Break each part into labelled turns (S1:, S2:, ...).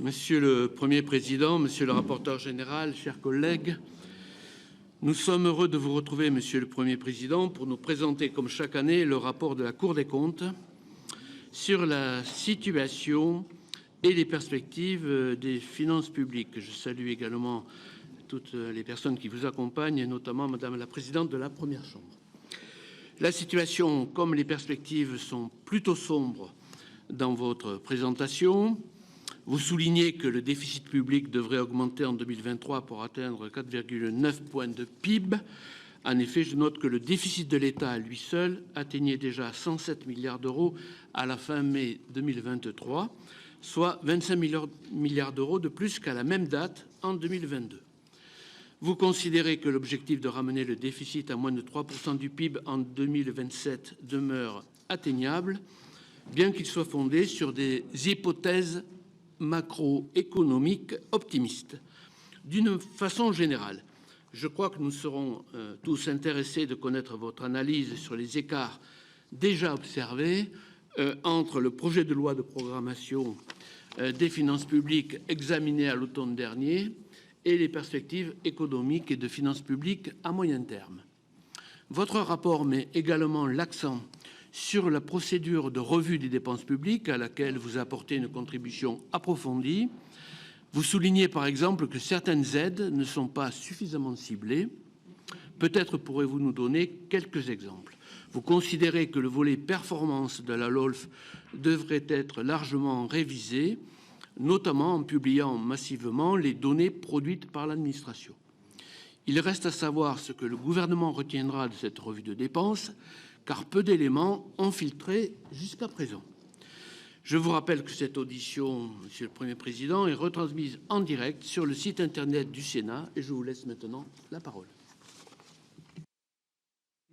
S1: Monsieur le Premier président, monsieur le rapporteur général, chers collègues, nous sommes heureux de vous retrouver, monsieur le Premier président, pour nous présenter, comme chaque année, le rapport de la Cour des comptes sur la situation et les perspectives des finances publiques. Je salue également toutes les personnes qui vous accompagnent, et notamment Madame la Présidente de la Première Chambre. La situation, comme les perspectives, sont plutôt sombres dans votre présentation. Vous soulignez que le déficit public devrait augmenter en 2023 pour atteindre 4,9 points de PIB. En effet, je note que le déficit de l'État à lui seul atteignait déjà 107 milliards d'euros à la fin mai 2023, soit 25 milliards d'euros de plus qu'à la même date en 2022. Vous considérez que l'objectif de ramener le déficit à moins de 3% du PIB en 2027 demeure atteignable, bien qu'il soit fondé sur des hypothèses macroéconomiques optimistes. D'une façon générale, je crois que nous serons tous intéressés de connaître votre analyse sur les écarts déjà observés entre le projet de loi de programmation des finances publiques examiné à l'automne dernier et les perspectives économiques et de finances publiques à moyen terme. Votre rapport met également l'accent sur la procédure de revue des dépenses publiques à laquelle vous apportez une contribution approfondie. Vous soulignez par exemple que certaines aides ne sont pas suffisamment ciblées. Peut-être pourrez-vous nous donner quelques exemples. Vous considérez que le volet performance de la LOLF devrait être largement révisé, notamment en publiant massivement les données produites par l'administration. Il reste à savoir ce que le gouvernement retiendra de cette revue de dépenses, car peu d'éléments ont filtré jusqu'à présent. Je vous rappelle que cette audition, monsieur le Premier président, est retransmise en direct sur le site internet du Sénat et je vous laisse maintenant la parole.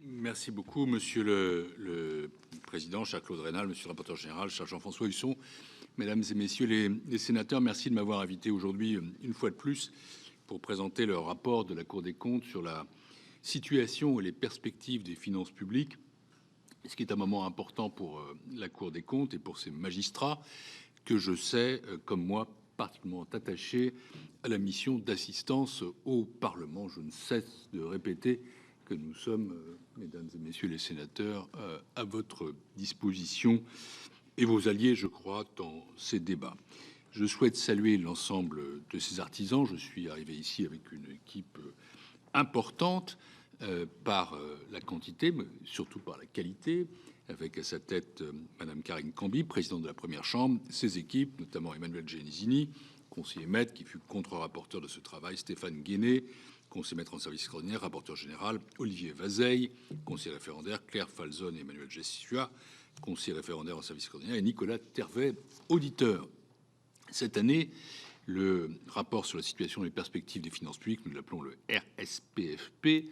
S2: Merci beaucoup, monsieur le président, cher Claude Raynal, monsieur le rapporteur général, cher Jean-François Husson, mesdames et messieurs les sénateurs, merci de m'avoir invité aujourd'hui une fois de plus pour présenter le rapport de la Cour des comptes sur la situation et les perspectives des finances publiques. Ce qui est un moment important pour la Cour des comptes et pour ses magistrats, que je sais, comme moi, particulièrement attachés à la mission d'assistance au Parlement. Je ne cesse de répéter que nous sommes, mesdames et messieurs les sénateurs, à votre disposition et vos alliés, je crois, dans ces débats. Je souhaite saluer l'ensemble de ces artisans. Je suis arrivé ici avec une équipe importante, par la quantité, mais surtout par la qualité, avec à sa tête Madame Karine Cambi, présidente de la Première Chambre, ses équipes, notamment Emmanuel Genesini, conseiller maître, qui fut contre-rapporteur de ce travail, Stéphane Guéné, conseiller maître en service extraordinaire, rapporteur général, Olivier Vazeille, conseiller référendaire, Claire Falzon et Emmanuel Jessua, conseiller référendaire en service extraordinaire, et Nicolas Tervet, auditeur. Cette année, le rapport sur la situation et les perspectives des finances publiques, nous l'appelons le RSPFP,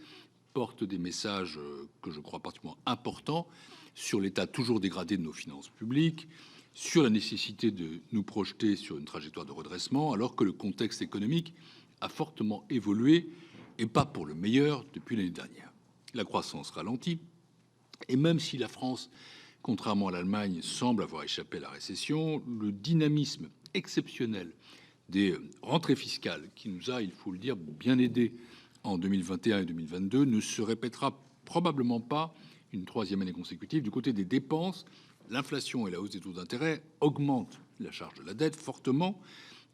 S2: porte des messages que je crois particulièrement importants sur l'état toujours dégradé de nos finances publiques, sur la nécessité de nous projeter sur une trajectoire de redressement, alors que le contexte économique a fortement évolué, et pas pour le meilleur, depuis l'année dernière. La croissance ralentit, et même si la France, contrairement à l'Allemagne, semble avoir échappé à la récession, le dynamisme exceptionnel des rentrées fiscales, qui nous a, il faut le dire, bien aidés en 2021 et 2022, ne se répétera probablement pas une troisième année consécutive. Du côté des dépenses, l'inflation et la hausse des taux d'intérêt augmentent la charge de la dette fortement,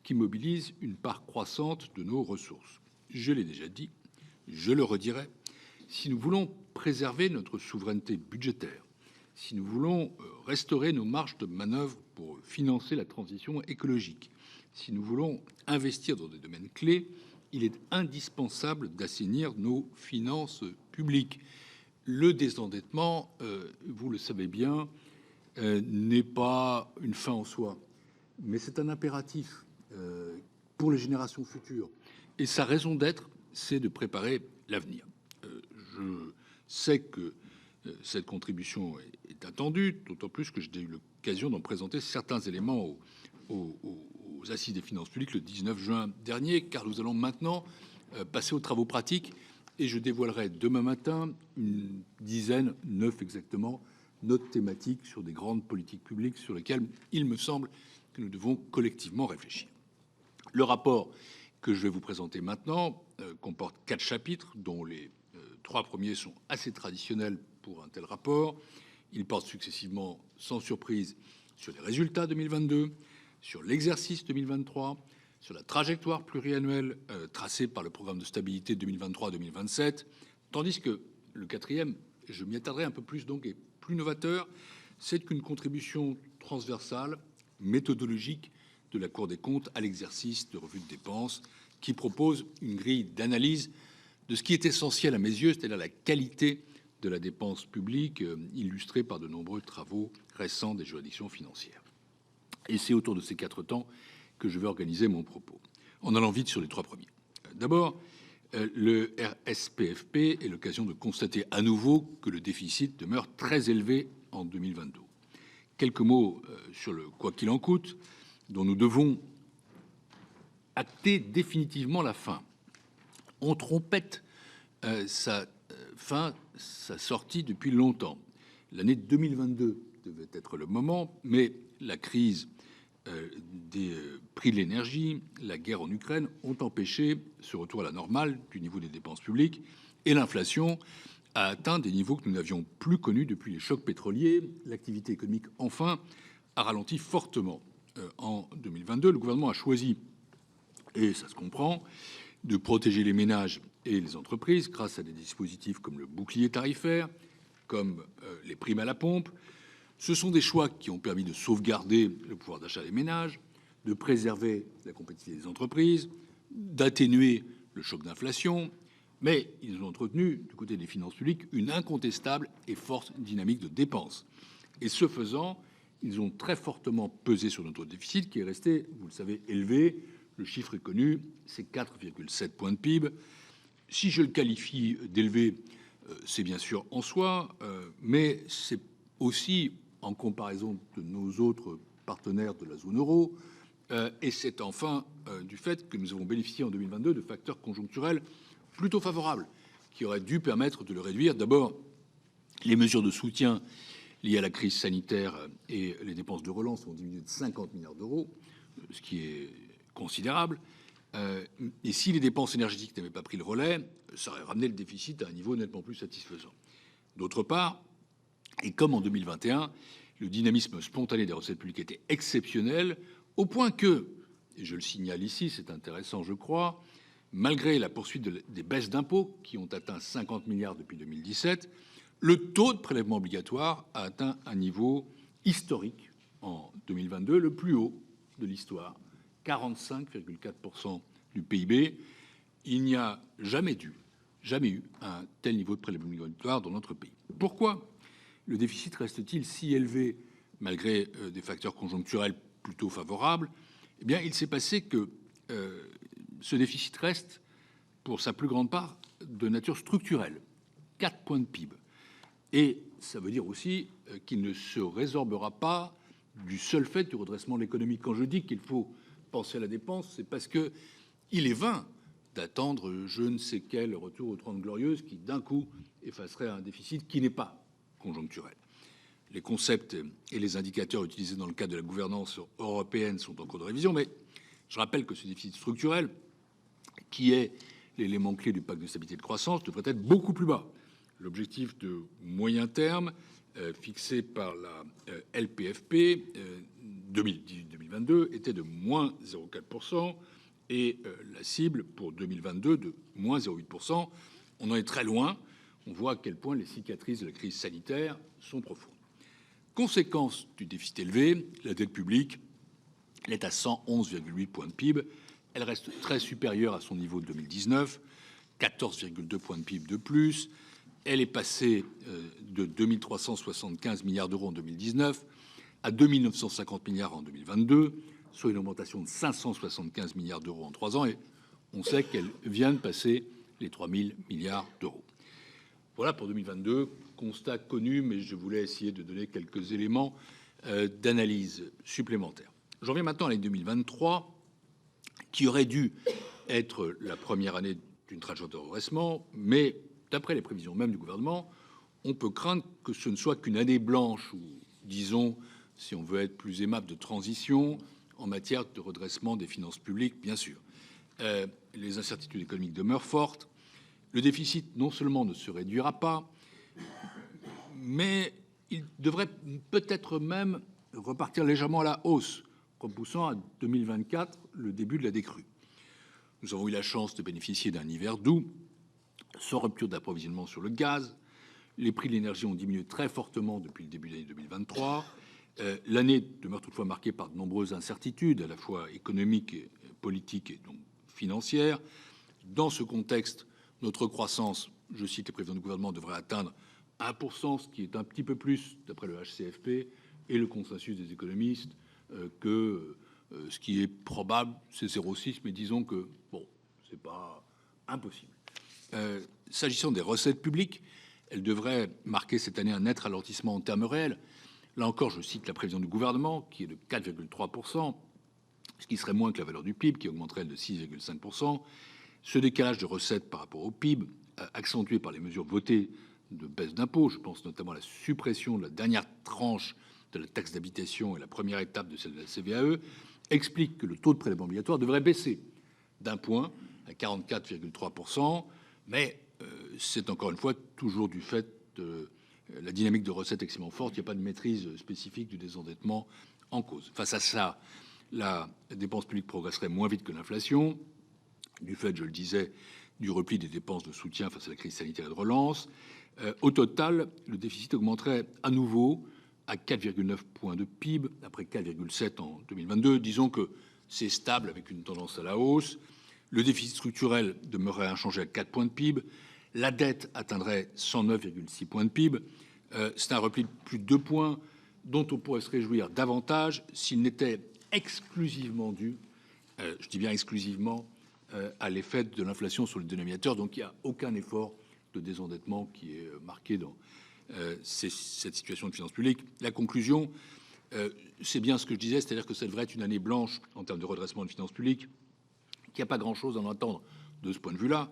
S2: qui mobilise une part croissante de nos ressources. Je l'ai déjà dit, je le redirai, si nous voulons préserver notre souveraineté budgétaire, si nous voulons restaurer nos marges de manœuvre pour financer la transition écologique, si nous voulons investir dans des domaines clés, il est indispensable d'assainir nos finances publiques. Le désendettement, vous le savez bien, n'est pas une fin en soi, mais c'est un impératif pour les générations futures. Et sa raison d'être, c'est de préparer l'avenir. Je sais que cette contribution est attendue, d'autant plus que j'ai eu l'occasion d'en présenter certains éléments aux Assises des finances publiques le 19 juin dernier, car nous allons maintenant passer aux travaux pratiques et je dévoilerai demain matin une dizaine, 9 exactement, notes thématiques sur des grandes politiques publiques sur lesquelles il me semble que nous devons collectivement réfléchir. Le rapport que je vais vous présenter maintenant comporte 4 chapitres, dont les 3 premiers sont assez traditionnels pour un tel rapport. Ils portent successivement, sans surprise, sur les résultats 2022, sur l'exercice 2023, sur la trajectoire pluriannuelle tracée par le programme de stabilité 2023-2027, tandis que le quatrième, et je m'y attarderai un peu plus donc, est plus novateur, c'est qu'une contribution transversale, méthodologique de la Cour des comptes à l'exercice de revue de dépenses, qui propose une grille d'analyse de ce qui est essentiel à mes yeux, c'est-à-dire la qualité de la dépense publique, illustrée par de nombreux travaux récents des juridictions financières. Et c'est autour de ces 4 temps que je vais organiser mon propos, en allant vite sur les 3 premiers. D'abord, le RSPFP est l'occasion de constater à nouveau que le déficit demeure très élevé en 2022. Quelques mots sur le « quoi qu'il en coûte », dont nous devons acter définitivement la fin. On trompette sa sortie depuis longtemps. L'année 2022 devait être le moment, mais la crise des prix de l'énergie, la guerre en Ukraine ont empêché ce retour à la normale du niveau des dépenses publiques, et l'inflation a atteint des niveaux que nous n'avions plus connus depuis les chocs pétroliers. L'activité économique, enfin, a ralenti fortement en 2022. Le gouvernement a choisi, et ça se comprend, de protéger les ménages et les entreprises grâce à des dispositifs comme le bouclier tarifaire, comme les primes à la pompe. Ce sont des choix qui ont permis de sauvegarder le pouvoir d'achat des ménages, de préserver la compétitivité des entreprises, d'atténuer le choc d'inflation, mais ils ont entretenu, du côté des finances publiques, une incontestable et forte dynamique de dépenses. Et ce faisant, ils ont très fortement pesé sur notre déficit, qui est resté, vous le savez, élevé. Le chiffre est connu, c'est 4,7 points de PIB. Si je le qualifie d'élevé, c'est bien sûr en soi, mais c'est aussi en comparaison de nos autres partenaires de la zone euro, et c'est enfin du fait que nous avons bénéficié en 2022 de facteurs conjoncturels plutôt favorables, qui auraient dû permettre de le réduire. D'abord, les mesures de soutien liées à la crise sanitaire et les dépenses de relance ont diminué de 50 milliards d'euros, ce qui est considérable. Et si les dépenses énergétiques n'avaient pas pris le relais, ça aurait ramené le déficit à un niveau nettement plus satisfaisant. D'autre part, et comme en 2021, le dynamisme spontané des recettes publiques était exceptionnel, au point que, et je le signale ici, c'est intéressant je crois, malgré la poursuite des baisses d'impôts qui ont atteint 50 milliards depuis 2017, le taux de prélèvement obligatoire a atteint un niveau historique en 2022, le plus haut de l'histoire, 45,4% du PIB. Il n'y a jamais eu un tel niveau de prélèvement obligatoire dans notre pays. Pourquoi le déficit reste-t-il si élevé malgré des facteurs conjoncturels plutôt favorables? Eh bien, il s'est passé que ce déficit reste, pour sa plus grande part, de nature structurelle, 4 points de PIB. Et ça veut dire aussi qu'il ne se résorbera pas du seul fait du redressement de l'économie. Quand je dis qu'il faut penser à la dépense, c'est parce que il est vain d'attendre je ne sais quel retour aux 30 Glorieuses qui, d'un coup, effacerait un déficit qui n'est pas conjoncturel. Les concepts et les indicateurs utilisés dans le cadre de la gouvernance européenne sont en cours de révision, mais je rappelle que ce déficit structurel, qui est l'élément clé du pacte de stabilité et de croissance, devrait être beaucoup plus bas. L'objectif de moyen terme fixé par la LPFP 2018-2022 était de moins 0,4% et la cible pour 2022 de moins 0,8%. On en est très loin. On voit à quel point les cicatrices de la crise sanitaire sont profondes. Conséquence du déficit élevé, la dette publique elle est à 111,8 points de PIB. Elle reste très supérieure à son niveau de 2019, 14,2 points de PIB de plus. Elle est passée de 2 375 milliards d'euros en 2019 à 2 950 milliards en 2022, soit une augmentation de 575 milliards d'euros en 3 ans. Et on sait qu'elle vient de passer les 3 000 milliards d'euros. Voilà pour 2022, constat connu, mais je voulais essayer de donner quelques éléments d'analyse supplémentaires. J'en viens maintenant à l'année 2023, qui aurait dû être la première année d'une trajectoire de redressement, mais d'après les prévisions même du gouvernement, on peut craindre que ce ne soit qu'une année blanche, ou disons, si on veut être plus aimable, de transition, en matière de redressement des finances publiques, bien sûr. Les incertitudes économiques demeurent fortes. Le déficit, non seulement ne se réduira pas, mais il devrait peut-être même repartir légèrement à la hausse, repoussant à 2024 le début de la décrue. Nous avons eu la chance de bénéficier d'un hiver doux, sans rupture d'approvisionnement sur le gaz. Les prix de l'énergie ont diminué très fortement depuis le début de l'année 2023. L'année demeure toutefois marquée par de nombreuses incertitudes, à la fois économiques, politiques et donc financières. Dans ce contexte, notre croissance, je cite les présidents du gouvernement, devrait atteindre 1%, ce qui est un petit peu plus, d'après le HCFP, et le consensus des économistes, que ce qui est probable, c'est 0,6, mais disons que, bon, c'est pas impossible. S'agissant des recettes publiques, elles devraient marquer cette année un net ralentissement en termes réels. Là encore, je cite la prévision du gouvernement, qui est de 4,3%, ce qui serait moins que la valeur du PIB, qui augmenterait de 6,5%. Ce décalage de recettes par rapport au PIB, accentué par les mesures votées de baisse d'impôts, je pense notamment à la suppression de la dernière tranche de la taxe d'habitation et la première étape de celle de la CVAE, explique que le taux de prélèvement obligatoire devrait baisser d'un point à 44,3%, mais c'est encore une fois toujours du fait de la dynamique de recettes extrêmement forte. Il n'y a pas de maîtrise spécifique du désendettement en cause. Face à ça, la dépense publique progresserait moins vite que l'inflation, du fait, je le disais, du repli des dépenses de soutien face à la crise sanitaire et de relance. Au total, le déficit augmenterait à nouveau à 4,9 points de PIB, après 4,7 en 2022. Disons que c'est stable avec une tendance à la hausse. Le déficit structurel demeurerait inchangé à 4 points de PIB. La dette atteindrait 109,6 points de PIB. C'est un repli de plus de 2 points dont on pourrait se réjouir davantage s'il n'était exclusivement dû, je dis bien exclusivement, à l'effet de l'inflation sur le dénominateur. Donc il n'y a aucun effort de désendettement qui est marqué dans cette situation de finances publiques. La conclusion, c'est bien ce que je disais, c'est-à-dire que ça devrait être une année blanche en termes de redressement de finances publiques, qu'il n'y a pas grand-chose à en attendre de ce point de vue-là.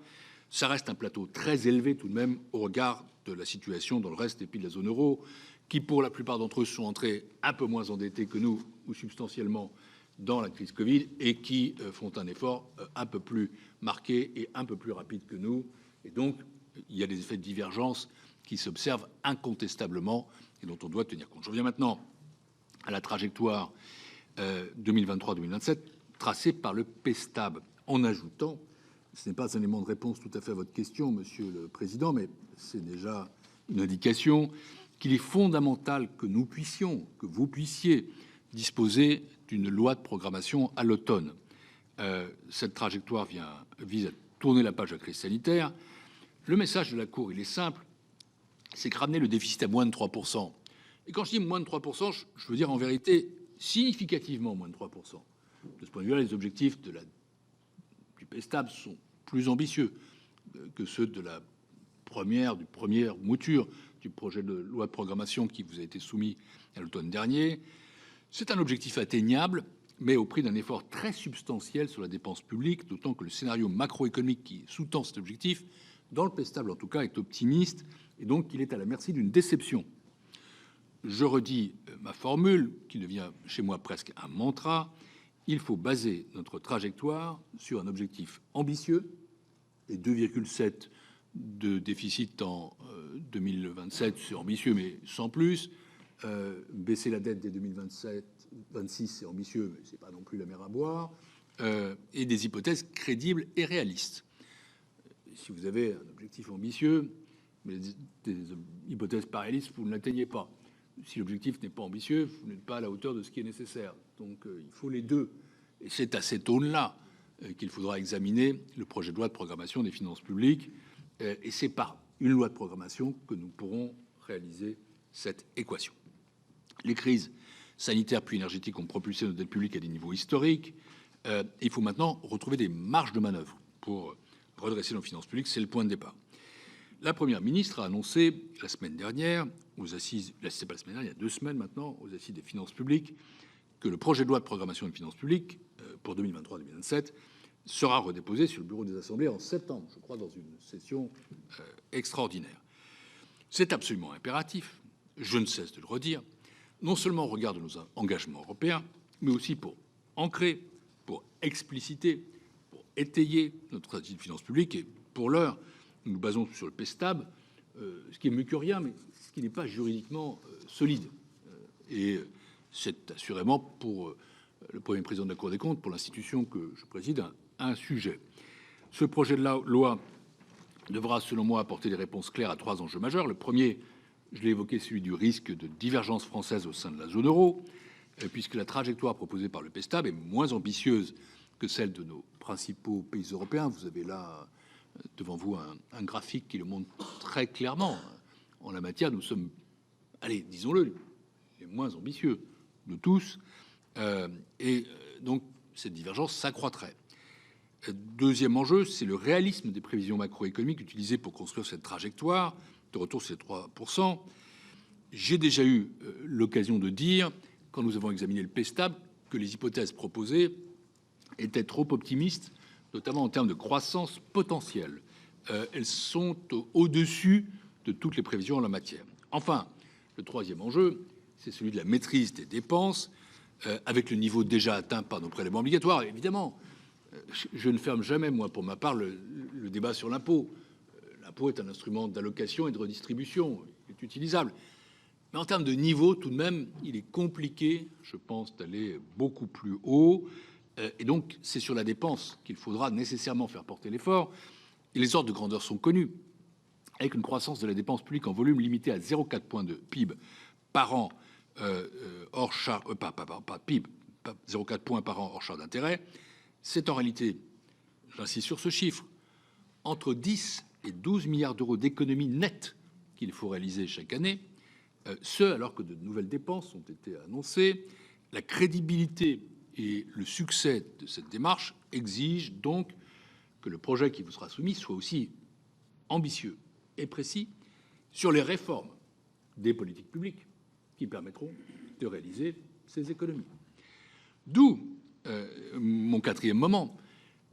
S2: Ça reste un plateau très élevé tout de même au regard de la situation dans le reste des pays de la zone euro, qui pour la plupart d'entre eux sont entrés un peu moins endettés que nous, ou substantiellement, dans la crise Covid, et qui font un effort un peu plus marqué et un peu plus rapide que nous. Et donc, il y a des effets de divergence qui s'observent incontestablement et dont on doit tenir compte. Je reviens maintenant à la trajectoire 2023-2027 tracée par le PSTAB, en ajoutant, ce n'est pas un élément de réponse tout à fait à votre question, Monsieur le Président, mais c'est déjà une indication qu'il est fondamental que nous puissions, que vous puissiez disposer d'une loi de programmation à l'automne. Cette trajectoire vise à tourner la page de la crise sanitaire. Le message de la Cour, il est simple, c'est que ramener le déficit à moins de 3%, et quand je dis moins de 3%, je veux dire en vérité significativement moins de 3%. De ce point de vue-là, les objectifs du PSTAB sont plus ambitieux que ceux de la première mouture du projet de loi de programmation qui vous a été soumis à l'automne dernier. C'est un objectif atteignable, mais au prix d'un effort très substantiel sur la dépense publique, d'autant que le scénario macroéconomique qui sous-tend cet objectif, dans le PSTAB en tout cas, est optimiste, et donc il est à la merci d'une déception. Je redis ma formule, qui devient chez moi presque un mantra, il faut baser notre trajectoire sur un objectif ambitieux, et 2,7 de déficit en 2027, c'est ambitieux, mais sans plus. Baisser la dette dès 2026, c'est ambitieux, mais c'est pas non plus la mer à boire. Et des hypothèses crédibles et réalistes. Si vous avez un objectif ambitieux, mais des hypothèses pas réalistes, vous ne l'atteignez pas. Si l'objectif n'est pas ambitieux, vous n'êtes pas à la hauteur de ce qui est nécessaire. Donc il faut les deux. Et c'est à cette aune-là qu'il faudra examiner le projet de loi de programmation des finances publiques. Et c'est par une loi de programmation que nous pourrons réaliser cette équation. Les crises sanitaires puis énergétiques ont propulsé notre dette publique à des niveaux historiques. Il faut maintenant retrouver des marges de manœuvre pour redresser nos finances publiques. C'est le point de départ. La Première ministre a annoncé la semaine dernière, aux assises, c'est pas la semaine dernière, il y a 2 semaines maintenant, aux assises des finances publiques, que le projet de loi de programmation des finances publiques pour 2023-2027 sera redéposé sur le bureau des assemblées en septembre, je crois, dans une session extraordinaire. C'est absolument impératif, je ne cesse de le redire, non seulement au regard de nos engagements européens, mais aussi pour ancrer, pour expliciter, pour étayer notre stratégie de finances publiques. Et pour l'heure, nous nous basons sur le PESTAB, ce qui est mieux que rien, mais ce qui n'est pas juridiquement solide. Et c'est assurément pour le Premier président de la Cour des comptes, pour l'institution que je préside, un sujet. Ce projet de loi devra, selon moi, apporter des réponses claires à 3 enjeux majeurs. Le premier, je l'ai évoqué, celui du risque de divergence française au sein de la zone euro, puisque la trajectoire proposée par le PESTAB est moins ambitieuse que celle de nos principaux pays européens. Vous avez là devant vous un graphique qui le montre très clairement. En la matière, nous sommes, allez, disons-le, les moins ambitieux de tous. Et donc, cette divergence s'accroîtrait. Deuxième enjeu, c'est le réalisme des prévisions macroéconomiques utilisées pour construire cette trajectoire de retour sur les 3%. J'ai déjà eu l'occasion de dire, quand nous avons examiné le PESTAB, que les hypothèses proposées étaient trop optimistes, notamment en termes de croissance potentielle. Elles sont au-dessus de toutes les prévisions en la matière. Enfin, le troisième enjeu, c'est celui de la maîtrise des dépenses, avec le niveau déjà atteint par nos prélèvements obligatoires. Évidemment, je ne ferme jamais, moi, pour ma part, le débat sur l'impôt. L'impôt est un instrument d'allocation et de redistribution, il est utilisable. Mais en termes de niveau, tout de même, il est compliqué, je pense, d'aller beaucoup plus haut. Et donc, c'est sur la dépense qu'il faudra nécessairement faire porter l'effort. Et les ordres de grandeur sont connus. Avec une croissance de la dépense publique en volume limitée à 0,4 points de PIB par an, hors charge, pas PIB, 0,4 points par an hors charge d'intérêt, c'est en réalité, j'insiste sur ce chiffre, entre 10 et 12 milliards d'euros d'économies nettes qu'il faut réaliser chaque année, ce alors que de nouvelles dépenses ont été annoncées. La crédibilité et le succès de cette démarche exigent donc que le projet qui vous sera soumis soit aussi ambitieux et précis sur les réformes des politiques publiques qui permettront de réaliser ces économies. D'où mon quatrième moment,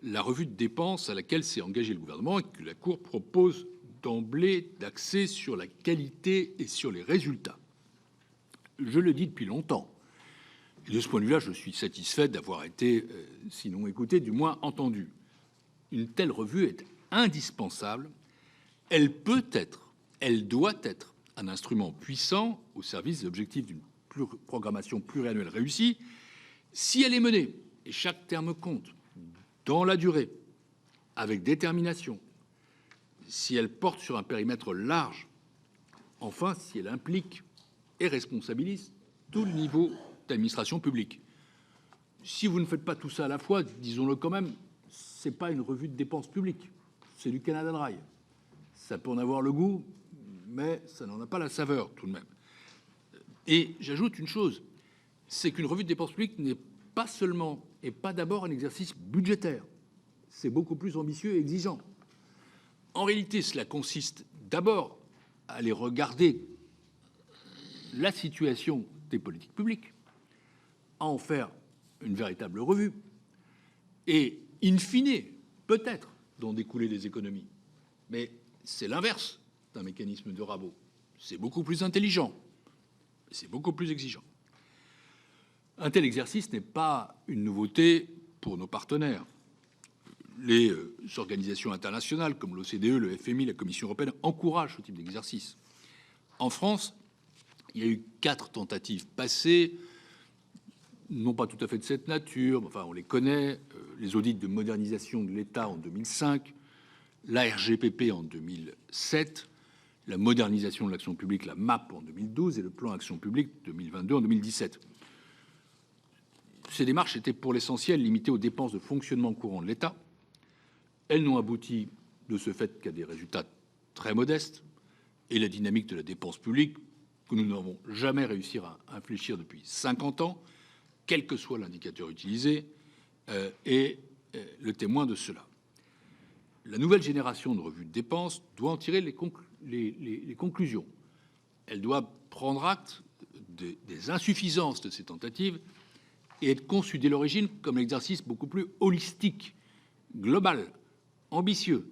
S2: la revue de dépenses à laquelle s'est engagé le gouvernement et que la Cour propose d'emblée d'axer sur la qualité et sur les résultats. Je le dis depuis longtemps. Et de ce point de vue-là, je suis satisfait d'avoir été, sinon écouté, du moins entendu. Une telle revue est indispensable. Elle peut être, elle doit être un instrument puissant au service des objectifs d'une programmation pluriannuelle réussie, si elle est menée, et chaque terme compte, dans la durée, avec détermination, si elle porte sur un périmètre large, enfin, si elle implique et responsabilise tout le niveau d'administration publique. Si vous ne faites pas tout ça à la fois, disons-le quand même, c'est pas une revue de dépenses publiques, c'est du Canada Dry. Ça peut en avoir le goût, mais ça n'en a pas la saveur tout de même. Et j'ajoute une chose, c'est qu'une revue de dépenses publiques n'est pas seulement et pas d'abord un exercice budgétaire. C'est beaucoup plus ambitieux et exigeant. En réalité, cela consiste d'abord à aller regarder la situation des politiques publiques, à en faire une véritable revue, et in fine, peut-être d'en découler des économies. Mais c'est l'inverse d'un mécanisme de rabot. C'est beaucoup plus intelligent, c'est beaucoup plus exigeant. Un tel exercice n'est pas une nouveauté pour nos partenaires. Les organisations internationales comme l'OCDE, le FMI, la Commission européenne encouragent ce type d'exercice. En France, il y a eu 4 tentatives passées, non pas tout à fait de cette nature, mais enfin on les connaît, les audits de modernisation de l'État en 2005, la RGPP en 2007, la modernisation de l'action publique, la MAP en 2012 et le plan Action publique 2022 en 2017. Ces démarches étaient pour l'essentiel limitées aux dépenses de fonctionnement courant de l'État. Elles n'ont abouti de ce fait qu'à des résultats très modestes, et la dynamique de la dépense publique, que nous n'avons jamais réussi à infléchir depuis 50 ans, quel que soit l'indicateur utilisé, est le témoin de cela. La nouvelle génération de revues de dépenses doit en tirer les conclusions. Elle doit prendre acte des insuffisances de ces tentatives et être conçue dès l'origine comme un exercice beaucoup plus holistique, global, ambitieux.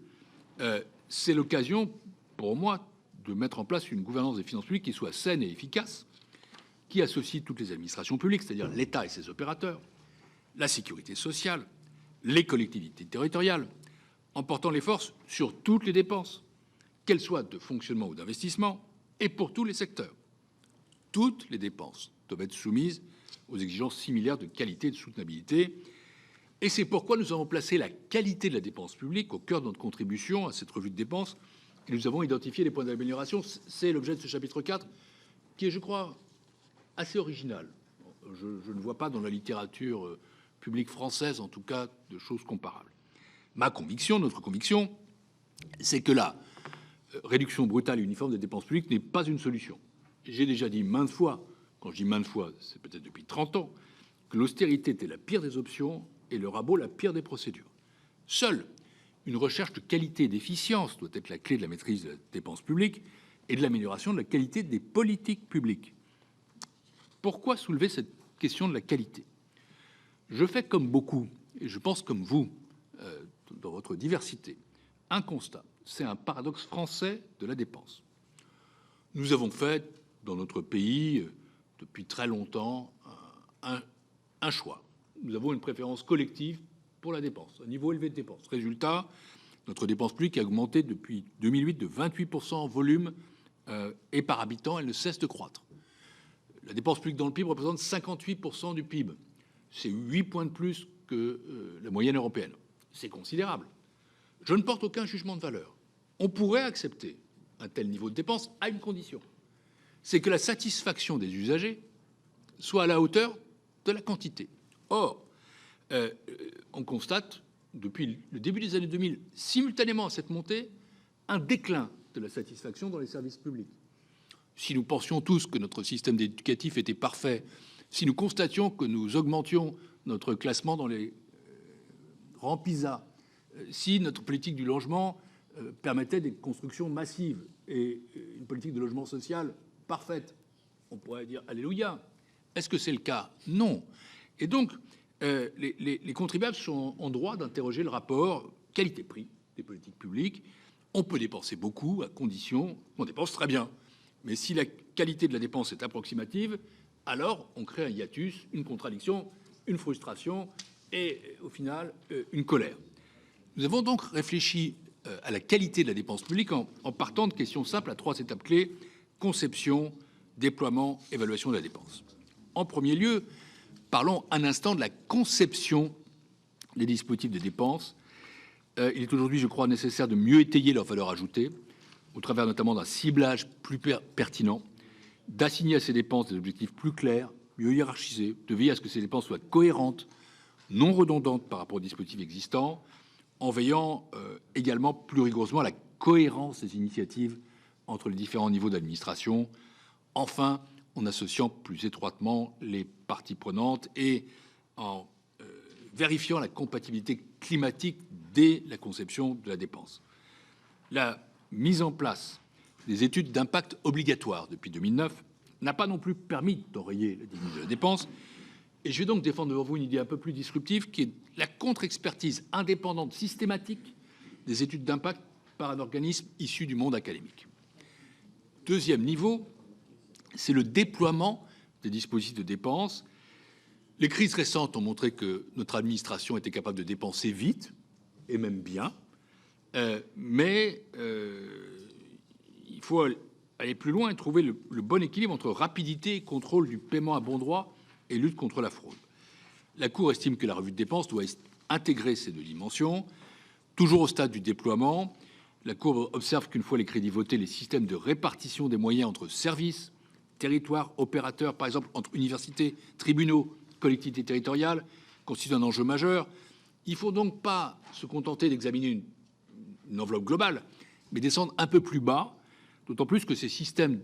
S2: C'est l'occasion, pour moi, de mettre en place une gouvernance des finances publiques qui soit saine et efficace, qui associe toutes les administrations publiques, c'est-à-dire l'État et ses opérateurs, la sécurité sociale, les collectivités territoriales, en portant les forces sur toutes les dépenses, qu'elles soient de fonctionnement ou d'investissement, et pour tous les secteurs. Toutes les dépenses doivent être soumises aux exigences similaires de qualité et de soutenabilité. Et c'est pourquoi nous avons placé la qualité de la dépense publique au cœur de notre contribution à cette revue de dépenses. Et nous avons identifié les points d'amélioration. C'est l'objet de ce chapitre 4, qui est, je crois, assez original. Je ne vois pas dans la littérature publique française, en tout cas, de choses comparables. Ma conviction, notre conviction, c'est que la réduction brutale et uniforme des dépenses publiques n'est pas une solution. J'ai déjà dit maintes fois, quand je dis maintes fois, c'est peut-être depuis 30 ans, que l'austérité était la pire des options et le rabot la pire des procédures. Seule une recherche de qualité et d'efficience doit être la clé de la maîtrise de la dépense publique et de l'amélioration de la qualité des politiques publiques. Pourquoi soulever cette question de la qualité? Je fais comme beaucoup, et je pense comme vous, dans votre diversité, un constat. C'est un paradoxe français de la dépense. Nous avons fait, dans notre pays, depuis très longtemps, un choix. Nous avons une préférence collective pour la dépense, un niveau élevé de dépenses. Résultat, notre dépense publique a augmenté depuis 2008 de 28% en volume et par habitant, elle ne cesse de croître. La dépense publique dans le PIB représente 58% du PIB. C'est 8 points de plus que la moyenne européenne. C'est considérable. Je ne porte aucun jugement de valeur. On pourrait accepter un tel niveau de dépense à une condition, c'est que la satisfaction des usagers soit à la hauteur de la quantité. Or, on constate, depuis le début des années 2000, simultanément à cette montée, un déclin de la satisfaction dans les services publics. Si nous pensions tous que notre système éducatif était parfait, si nous constations que nous augmentions notre classement dans les rangs PISA, si notre politique du logement permettait des constructions massives et une politique de logement social parfaite, on pourrait dire alléluia. Est-ce que c'est le cas? Non. Et donc, les contribuables sont en droit d'interroger le rapport qualité-prix des politiques publiques. On peut dépenser beaucoup à condition qu'on dépense très bien. Mais si la qualité de la dépense est approximative, alors on crée un hiatus, une contradiction, une frustration et, au final, une colère. Nous avons donc réfléchi à la qualité de la dépense publique en partant de questions simples à 3 étapes clés: conception, déploiement, évaluation de la dépense. En premier lieu, parlons un instant de la conception des dispositifs de dépenses. Il est aujourd'hui, je crois, nécessaire de mieux étayer leur valeur ajoutée, au travers notamment d'un ciblage plus pertinent, d'assigner à ces dépenses des objectifs plus clairs, mieux hiérarchisés, de veiller à ce que ces dépenses soient cohérentes, non redondantes par rapport aux dispositifs existants, en veillant également plus rigoureusement à la cohérence des initiatives entre les différents niveaux d'administration. Enfin, en associant plus étroitement les parties prenantes et en vérifiant la compatibilité climatique dès la conception de la dépense. La mise en place des études d'impact obligatoires depuis 2009 n'a pas non plus permis d'enrayer la diminution de la dépense. Et je vais donc défendre devant vous une idée un peu plus disruptive, qui est la contre-expertise indépendante systématique des études d'impact par un organisme issu du monde académique. Deuxième niveau, c'est le déploiement des dispositifs de dépenses. Les crises récentes ont montré que notre administration était capable de dépenser vite, et même bien, mais il faut aller plus loin et trouver le bon équilibre entre rapidité et contrôle du paiement à bon droit et lutte contre la fraude. La Cour estime que la revue de dépenses doit intégrer ces 2 dimensions. Toujours au stade du déploiement, la Cour observe qu'une fois les crédits votés, les systèmes de répartition des moyens entre services, territoires, opérateurs, par exemple entre universités, tribunaux, collectivités territoriales, constituent un enjeu majeur. Il ne faut donc pas se contenter d'examiner une enveloppe globale, mais descendre un peu plus bas, d'autant plus que ces systèmes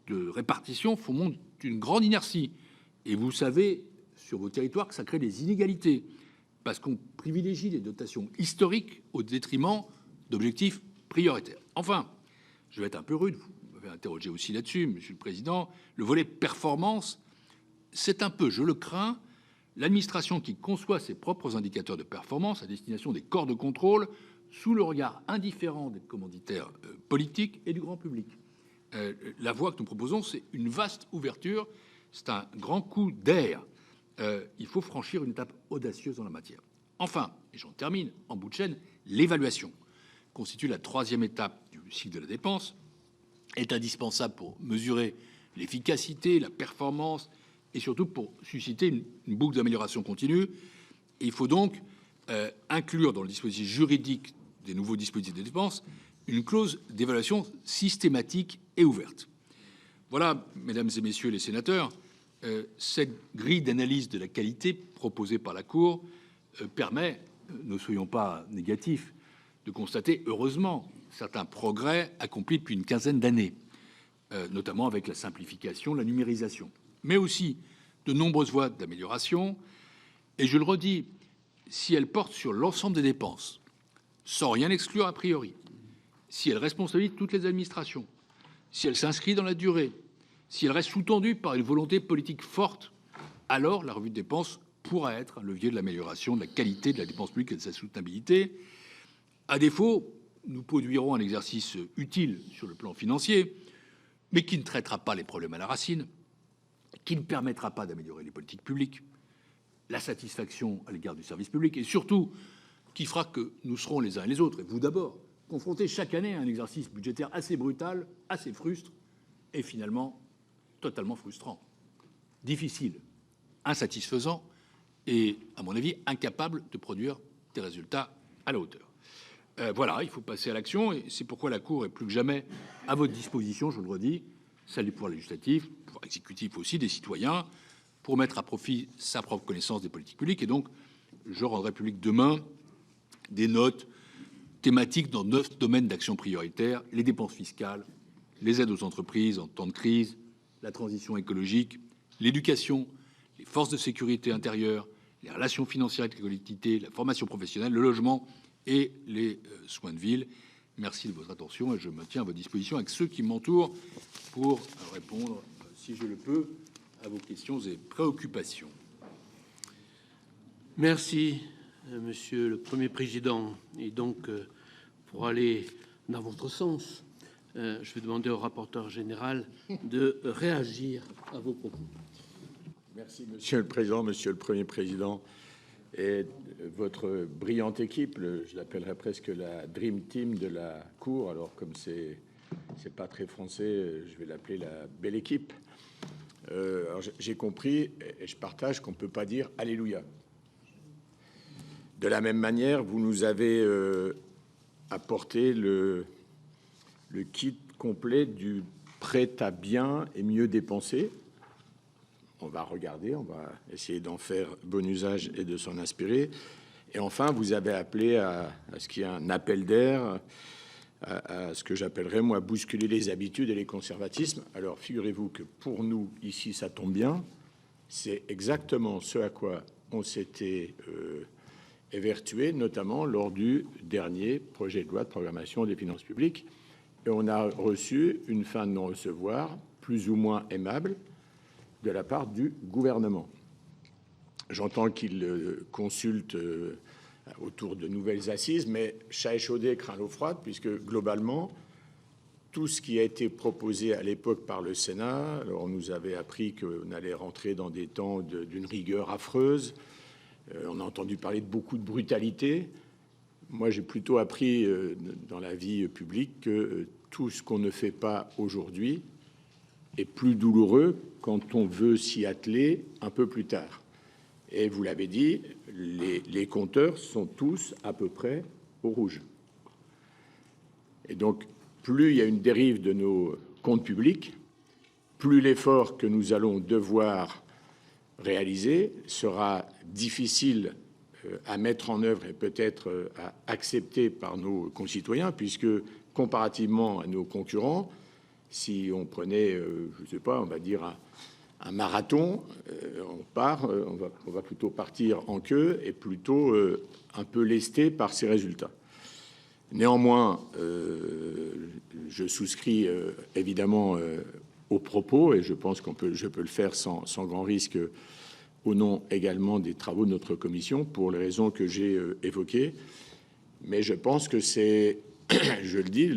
S2: de répartition font montre d'une grande inertie. Et vous savez, sur vos territoires, que ça crée des inégalités, parce qu'on privilégie les dotations historiques au détriment d'objectifs prioritaires. Enfin, je vais être un peu rude, vous m'avez interrogé aussi là-dessus, Monsieur le Président, le volet performance, c'est un peu, je le crains, l'administration qui conçoit ses propres indicateurs de performance à destination des corps de contrôle sous le regard indifférent des commanditaires politiques et du grand public. La voie que nous proposons, c'est une vaste ouverture, c'est un grand coup d'air il faut franchir une étape audacieuse en la matière. Enfin, et j'en termine, en bout de chaîne, l'évaluation constitue la troisième étape du cycle de la dépense, est indispensable pour mesurer l'efficacité, la performance et surtout pour susciter une boucle d'amélioration continue. Et il faut donc inclure dans le dispositif juridique des nouveaux dispositifs de dépense une clause d'évaluation systématique et ouverte. Voilà, mesdames et messieurs les sénateurs, cette grille d'analyse de la qualité proposée par la Cour permet, ne soyons pas négatifs, de constater, heureusement, certains progrès accomplis depuis une quinzaine d'années, notamment avec la simplification, la numérisation, mais aussi de nombreuses voies d'amélioration. Et je le redis, si elles portent sur l'ensemble des dépenses, sans rien exclure a priori, si elles responsabilisent toutes les administrations, si elles s'inscrivent dans la durée, si elles restent sous-tendues par une volonté politique forte, alors la revue de dépenses pourra être un levier de l'amélioration de la qualité de la dépense publique et de sa soutenabilité. À défaut, nous produirons un exercice utile sur le plan financier, mais qui ne traitera pas les problèmes à la racine, qui ne permettra pas d'améliorer les politiques publiques, la satisfaction à l'égard du service public, et surtout qui fera que nous serons les uns et les autres, et vous d'abord, confrontés chaque année à un exercice budgétaire assez brutal, assez frustre, et finalement totalement frustrant, difficile, insatisfaisant, et, à mon avis, incapable de produire des résultats à la hauteur. Voilà, il faut passer à l'action, et c'est pourquoi la Cour est plus que jamais à votre disposition, je le redis, celle du pouvoir législatif, du pouvoir exécutif aussi, des citoyens, pour mettre à profit sa propre connaissance des politiques publiques. Et donc, je rendrai public demain des notes thématiques dans 9 domaines d'action prioritaires: les dépenses fiscales, les aides aux entreprises en temps de crise, la transition écologique, l'éducation, les forces de sécurité intérieure, les relations financières avec les collectivités, la formation professionnelle, le logement et les soins de ville. Merci de votre attention et je me tiens à votre disposition avec ceux qui m'entourent pour répondre, si je le peux, à vos questions et préoccupations.
S1: Merci, Monsieur le Premier Président. Et donc, pour aller dans votre sens, je vais demander au rapporteur général de réagir à vos propos.
S3: Merci, Monsieur le Président, Monsieur le Premier Président, et votre brillante équipe. Je l'appellerais presque la Dream Team de la Cour. Alors, comme c'est pas très français, je vais l'appeler la belle équipe. Alors j'ai compris et je partage qu'on ne peut pas dire Alléluia. De la même manière, vous nous avez apporté le kit complet du prêt à bien et mieux dépenser. On va regarder, on va essayer d'en faire bon usage et de s'en inspirer. Et enfin, vous avez appelé à ce qu'il y ait un appel d'air, à ce que j'appellerais, moi, bousculer les habitudes et les conservatismes. Alors, figurez-vous que pour nous, ici, ça tombe bien. C'est exactement ce à quoi on s'était évertué, notamment lors du dernier projet de loi de programmation des finances publiques. Et on a reçu une fin de non-recevoir plus ou moins aimable de la part du gouvernement. J'entends qu'il consulte autour de nouvelles assises, mais chat échaudé craint l'eau froide, puisque globalement, tout ce qui a été proposé à l'époque par le Sénat, alors on nous avait appris qu'on allait rentrer dans des temps d'une rigueur affreuse, on a entendu parler de beaucoup de brutalité. Moi, j'ai plutôt appris dans la vie publique que tout ce qu'on ne fait pas aujourd'hui est plus douloureux quand on veut s'y atteler un peu plus tard. Et vous l'avez dit, les compteurs sont tous à peu près au rouge. Et donc, plus il y a une dérive de nos comptes publics, plus l'effort que nous allons devoir réaliser sera difficile à mettre en œuvre et peut-être à accepter par nos concitoyens, puisque comparativement à nos concurrents, si on prenait, je ne sais pas, on va dire un marathon, on va plutôt partir en queue et plutôt un peu lesté par ses résultats. Néanmoins, je souscris évidemment aux propos et je pense je peux le faire sans grand risque au nom également des travaux de notre commission pour les raisons que j'ai évoquées. Mais je pense que c'est, je le dis,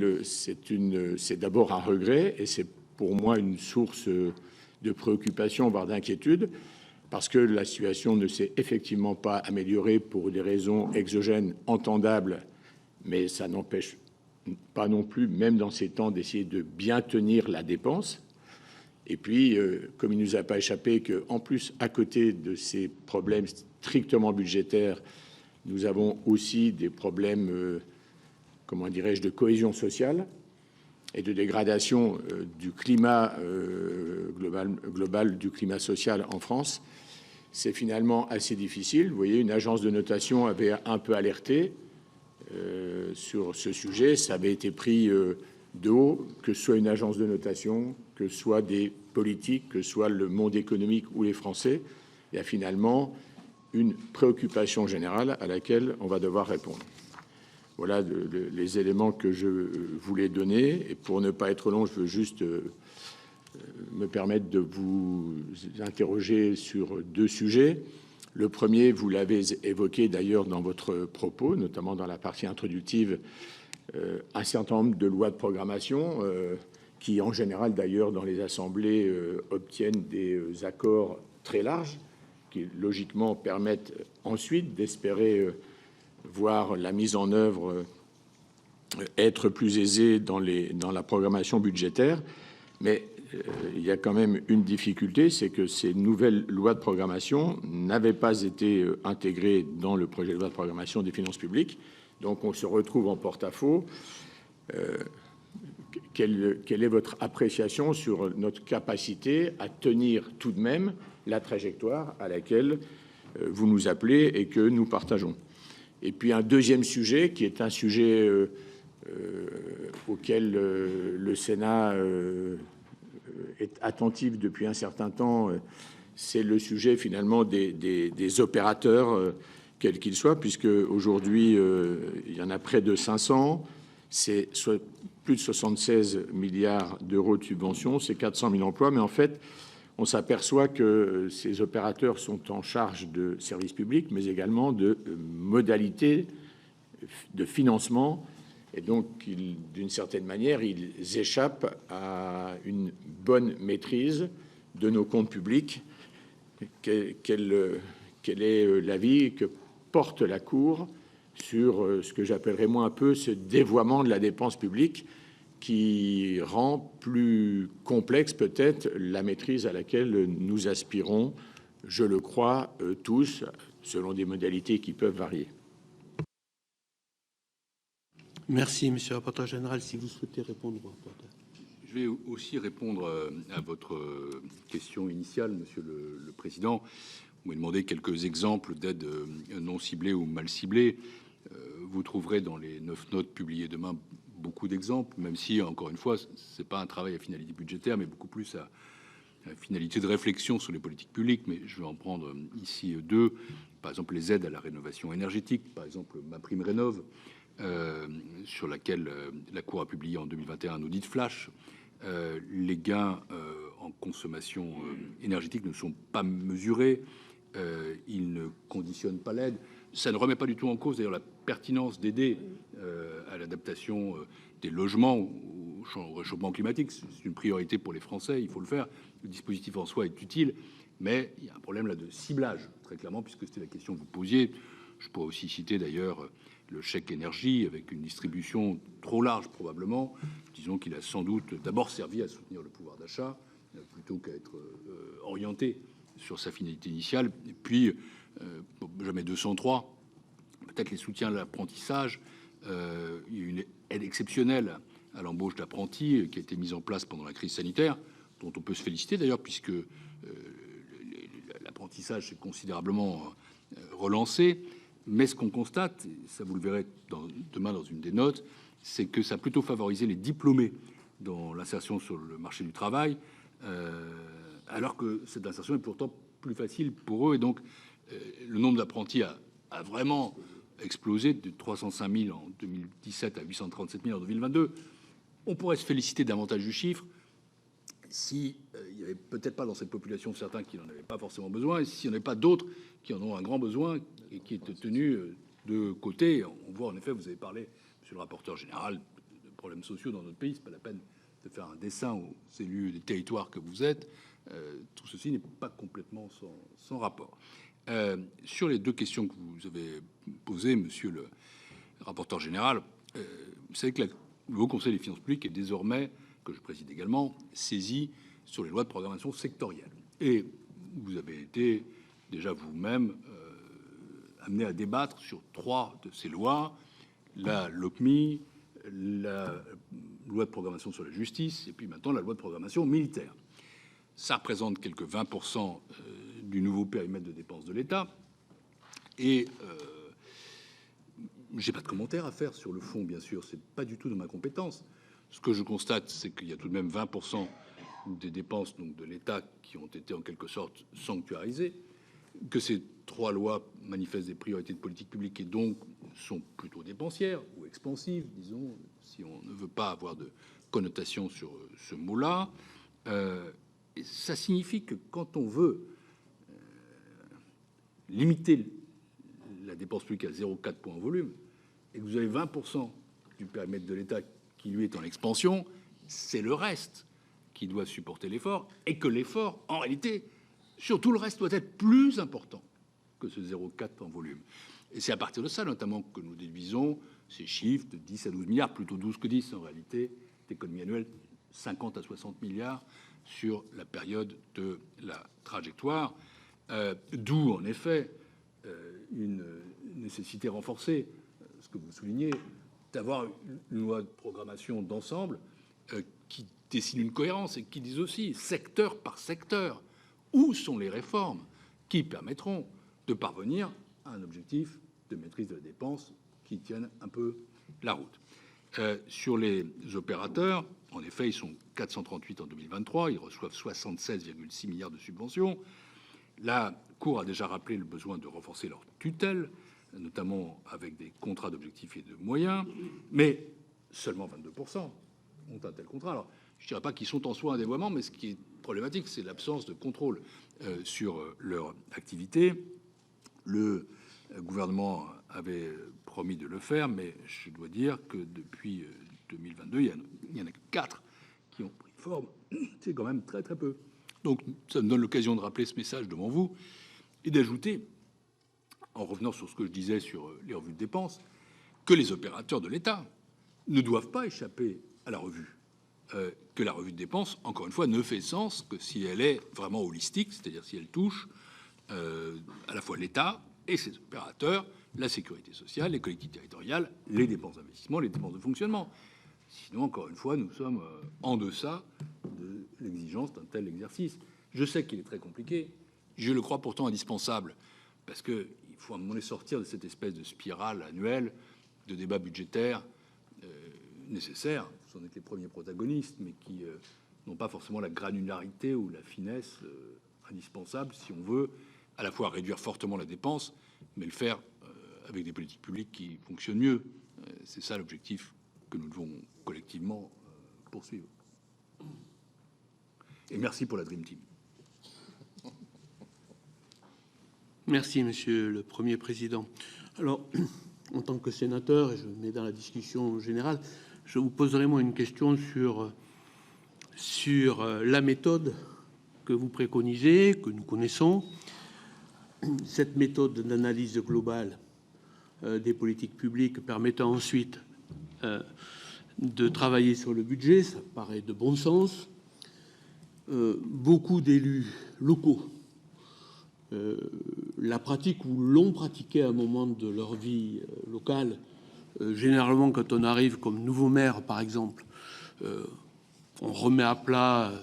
S3: c'est d'abord un regret et c'est pour moi une source de préoccupation, voire d'inquiétude. parce que la situation ne s'est effectivement pas améliorée pour des raisons exogènes entendables, mais ça n'empêche pas non plus, même dans ces temps, d'essayer de bien tenir la dépense. Et puis, comme il ne nous a pas échappé qu'en plus, à côté de ces problèmes strictement budgétaires, nous avons aussi des problèmes, comment dirais-je, de cohésion sociale et de dégradation du climat global du climat social en France. C'est finalement assez difficile. Vous voyez, une agence de notation avait un peu alerté sur ce sujet. Ça avait été pris de haut, que ce soit une agence de notation, que ce soit des politiques, que ce soit le monde économique ou les Français. Il y a finalement une préoccupation générale à laquelle on va devoir répondre. Voilà les éléments que je voulais donner. Et pour ne pas être long, je veux juste me permettre de vous interroger sur deux sujets. Le premier, vous l'avez évoqué d'ailleurs dans votre propos, notamment dans la partie introductive, un certain nombre de lois de programmation qui, en général d'ailleurs, dans les assemblées, obtiennent des accords très larges, qui logiquement permettent ensuite d'espérer voir la mise en œuvre être plus aisée dans la programmation budgétaire. Mais il y a quand même une difficulté, c'est que ces nouvelles lois de programmation n'avaient pas été intégrées dans le projet de loi de programmation des finances publiques. Donc on se retrouve en porte-à-faux. Quelle est votre appréciation sur notre capacité à tenir tout de même la trajectoire à laquelle vous nous appelez et que nous partageons? Et puis un deuxième sujet, qui est un sujet auquel le Sénat est attentif depuis un certain temps, c'est le sujet finalement des opérateurs, quels qu'ils soient, puisque aujourd'hui il y en a près de 500, c'est plus de 76 milliards d'euros de subventions, c'est 400 000 emplois, mais en fait on s'aperçoit que ces opérateurs sont en charge de services publics, mais également de modalités de financement. Et donc, d'une certaine manière, ils échappent à une bonne maîtrise de nos comptes publics. Quel est l'avis que porte la Cour sur ce que j'appellerais moi un peu ce dévoiement de la dépense publique qui rend plus complexe peut-être la maîtrise à laquelle nous aspirons, je le crois, tous, selon des modalités qui peuvent varier.
S1: Merci, monsieur le rapporteur général. Si vous souhaitez répondre au rapporteur.
S2: Je vais aussi répondre à votre question initiale, monsieur le président. Vous m'avez demandé quelques exemples d'aides non ciblées ou mal ciblées. Vous trouverez dans les 9 notes publiées demain beaucoup d'exemples, même si, encore une fois, c'est pas un travail à finalité budgétaire, mais beaucoup plus à finalité de réflexion sur les politiques publiques. Mais je vais en prendre ici deux. Par exemple, les aides à la rénovation énergétique, par exemple MaPrimeRénov', sur laquelle la Cour a publié en 2021 un audit flash. Les gains en consommation énergétique ne sont pas mesurés, ils ne conditionnent pas l'aide. Ça ne remet pas du tout en cause d'ailleurs la pertinence d'aider à l'adaptation des logements au réchauffement climatique. C'est une priorité pour les Français, il faut le faire. Le dispositif en soi est utile, mais il y a un problème là de ciblage, très clairement, puisque c'était la question que vous posiez. Je pourrais aussi citer d'ailleurs le chèque énergie avec une distribution trop large probablement. Disons qu'il a sans doute d'abord servi à soutenir le pouvoir d'achat plutôt qu'à être orienté sur sa finalité initiale. Et puis, jamais 203, peut-être les soutiens à l'apprentissage. Il y a une aide exceptionnelle à l'embauche d'apprentis qui a été mise en place pendant la crise sanitaire, dont on peut se féliciter d'ailleurs, puisque l'apprentissage s'est considérablement relancé. Mais ce qu'on constate, et ça vous le verrez demain dans une des notes, c'est que ça a plutôt favorisé les diplômés dans l'insertion sur le marché du travail, alors que cette insertion est pourtant plus facile pour eux. Et donc, le nombre d'apprentis a vraiment explosé de 305 000 en 2017 à 837 000 en 2022. On pourrait se féliciter davantage du chiffre si il y avait peut-être pas dans cette population certains qui n'en avaient pas forcément besoin, et s'il n'y en avait pas d'autres qui en ont un grand besoin et qui étaient tenus de côté. On voit en effet, vous avez parlé, monsieur le rapporteur général, de problèmes sociaux dans notre pays. C'est pas la peine de faire un dessin aux élus des territoires que vous êtes. Tout ceci n'est pas complètement sans rapport. Sur les deux questions que vous avez posées, monsieur le rapporteur général, vous savez que le Haut Conseil des finances publiques est désormais, que je préside également, saisi sur les lois de programmation sectorielle. Et vous avez été déjà vous-même amené à débattre sur 3 de ces lois, la LOPMI, la loi de programmation sur la justice et puis maintenant la loi de programmation militaire. Ça représente quelques 20% du nouveau périmètre de dépenses de l'État. Et j'ai pas de commentaire à faire sur le fond, bien sûr, c'est pas du tout de ma compétence. Ce que je constate, c'est qu'il y a tout de même 20% des dépenses donc, de l'État qui ont été en quelque sorte sanctuarisées, que ces 3 lois manifestent des priorités de politique publique et donc sont plutôt dépensières ou expansives, disons, si on ne veut pas avoir de connotation sur ce mot-là. Et ça signifie que quand on veut limiter la dépense publique à 0,4 points en volume, et que vous avez 20% du périmètre de l'État qui, lui, est en expansion, c'est le reste qui doit supporter l'effort, et que l'effort, en réalité, sur tout le reste, doit être plus important que ce 0,4 en volume. Et c'est à partir de ça, notamment, que nous déduisons ces chiffres de 10 à 12 milliards, plutôt 12 que 10 en réalité, d'économie annuelle, 50 à 60 milliards sur la période de la trajectoire. D'où, en effet, une nécessité renforcée, ce que vous soulignez, d'avoir une loi de programmation d'ensemble qui dessine une cohérence et qui dise aussi, secteur par secteur, où sont les réformes qui permettront de parvenir à un objectif de maîtrise de la dépense qui tienne un peu la route. Sur les opérateurs, en effet, ils sont 438 en 2023, ils reçoivent 76,6 milliards de subventions. La Cour a déjà rappelé le besoin de renforcer leur tutelle, notamment avec des contrats d'objectifs et de moyens, mais seulement 22% ont un tel contrat. Alors, je ne dirais pas qu'ils sont en soi un dévoiement, mais ce qui est problématique, c'est l'absence de contrôle sur leur activité. Le gouvernement avait promis de le faire, mais je dois dire que depuis 2022, il y en a 4 qui ont pris forme. C'est quand même très, très peu. Donc, ça me donne l'occasion de rappeler ce message devant vous et d'ajouter, en revenant sur ce que je disais sur les revues de dépenses, que les opérateurs de l'État ne doivent pas échapper à la revue. Que la revue de dépenses, encore une fois, ne fait sens que si elle est vraiment holistique, c'est-à-dire si elle touche à la fois l'État et ses opérateurs, la sécurité sociale, les collectivités territoriales, les dépenses d'investissement, les dépenses de fonctionnement. Sinon, encore une fois, nous sommes en deçà de l'exigence d'un tel exercice. Je sais qu'il est très compliqué, je le crois pourtant indispensable, parce qu'il faut à un moment donné sortir de cette espèce de spirale annuelle de débats budgétaires nécessaires. Vous en êtes les premiers protagonistes, mais qui n'ont pas forcément la granularité ou la finesse indispensable si on veut à la fois réduire fortement la dépense, mais le faire avec des politiques publiques qui fonctionnent mieux. C'est ça l'objectif que nous devons collectivement poursuivre. Et merci pour la Dream Team.
S1: Merci, Monsieur le Premier Président. Alors, en tant que sénateur, et je me mets dans la discussion générale, je vous poserai moi une question sur la méthode que vous préconisez, que nous connaissons. Cette méthode d'analyse globale des politiques publiques permettant ensuite de travailler sur le budget, ça paraît de bon sens. Beaucoup d'élus locaux la pratiquent ou l'ont pratiquée à un moment de leur vie locale. Généralement, quand on arrive comme nouveau maire, par exemple, on remet à plat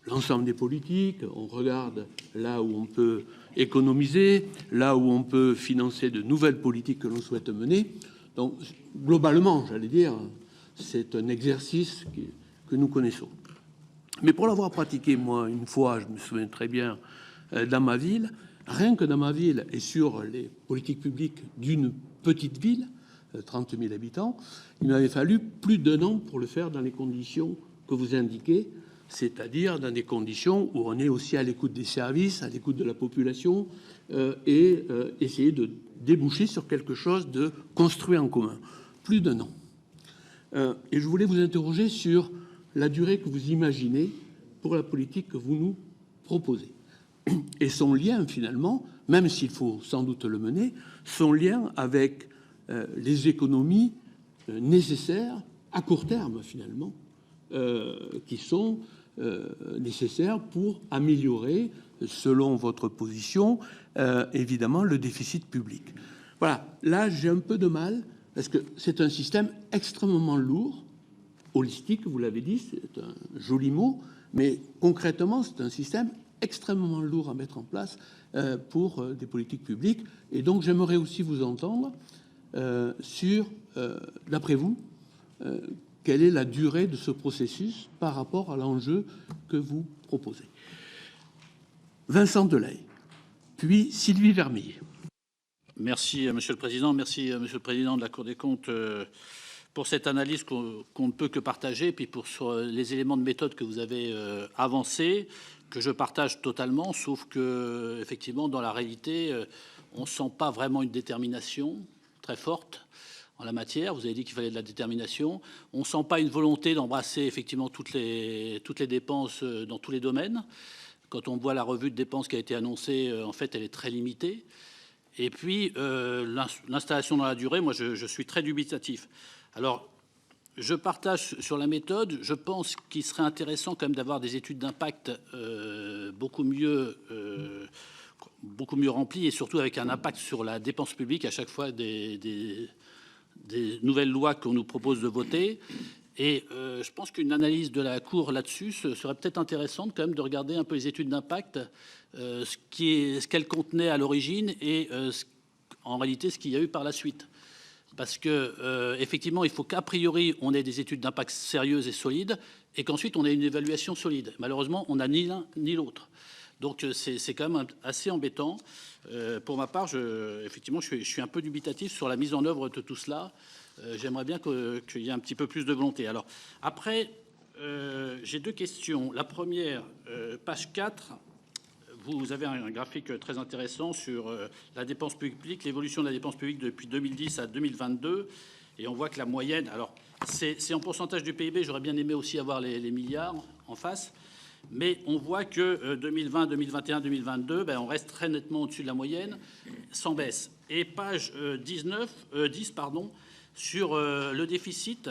S1: l'ensemble des politiques, on regarde là où on peut économiser, là où on peut financer de nouvelles politiques que l'on souhaite mener. Donc, globalement, j'allais dire, c'est un exercice que nous connaissons. Mais pour l'avoir pratiqué, moi, une fois, je me souviens très bien, dans ma ville, rien que dans ma ville et sur les politiques publiques d'une petite ville, 30 000 habitants, il m'avait fallu plus d'1 an pour le faire dans les conditions que vous indiquez, c'est-à-dire dans des conditions où on est aussi à l'écoute des services, à l'écoute de la population, et essayer de déboucher sur quelque chose de construit en commun. Plus d'1 an. Et je voulais vous interroger sur la durée que vous imaginez pour la politique que vous nous proposé. Et son lien, finalement, même s'il faut sans doute le mener, son lien avec les économies nécessaires à court terme, finalement, qui sont nécessaires pour améliorer, selon votre position, évidemment, le déficit public. Voilà, là, j'ai un peu de mal, parce que c'est un système extrêmement lourd, holistique, vous l'avez dit, c'est un joli mot, mais concrètement, c'est un système extrêmement lourd à mettre en place pour des politiques publiques. Et donc, j'aimerais aussi vous entendre sur, d'après vous, quelle est la durée de ce processus par rapport à l'enjeu que vous proposez. Vincent Delahaye, puis Sylvie Vermeillet.
S4: Merci, Monsieur le Président. Merci, Monsieur le Président de la Cour des comptes, pour cette analyse qu'on ne peut que partager, puis pour sur les éléments de méthode que vous avez avancés, que je partage totalement, sauf que, effectivement, dans la réalité, on ne sent pas vraiment une détermination très forte en la matière. Vous avez dit qu'il fallait de la détermination. On ne sent pas une volonté d'embrasser, effectivement, toutes les dépenses dans tous les domaines. Quand on voit la revue de dépenses qui a été annoncée, en fait, elle est très limitée. Et puis, l'installation dans la durée, moi, je suis très dubitatif. Alors, je partage sur la méthode. Je pense qu'il serait intéressant quand même d'avoir des études d'impact beaucoup mieux remplies et surtout avec un impact sur la dépense publique à chaque fois des nouvelles lois qu'on nous propose de voter. Et je pense qu'une analyse de la Cour là-dessus serait peut-être intéressante quand même de regarder un peu les études d'impact, ce qu'elles contenaient à l'origine et en réalité ce qu'il y a eu par la suite. Parce que effectivement, il faut qu'a priori on ait des études d'impact sérieuses et solides et qu'ensuite on ait une évaluation solide. Malheureusement, on n'a ni l'un ni l'autre. Donc c'est quand même assez embêtant. Pour ma part, effectivement, je suis un peu dubitatif sur la mise en œuvre de tout cela. J'aimerais bien qu'il y ait un petit peu plus de volonté. Alors, après, j'ai deux questions. La première, page 4, vous avez un graphique très intéressant sur la dépense publique, l'évolution de la dépense publique depuis 2010 à 2022. Et on voit que la moyenne, alors, c'est en pourcentage du PIB, j'aurais bien aimé aussi avoir les milliards en face. Mais on voit que 2020, 2021, 2022, on reste très nettement au-dessus de la moyenne, sans baisse. Et page 10, sur le déficit,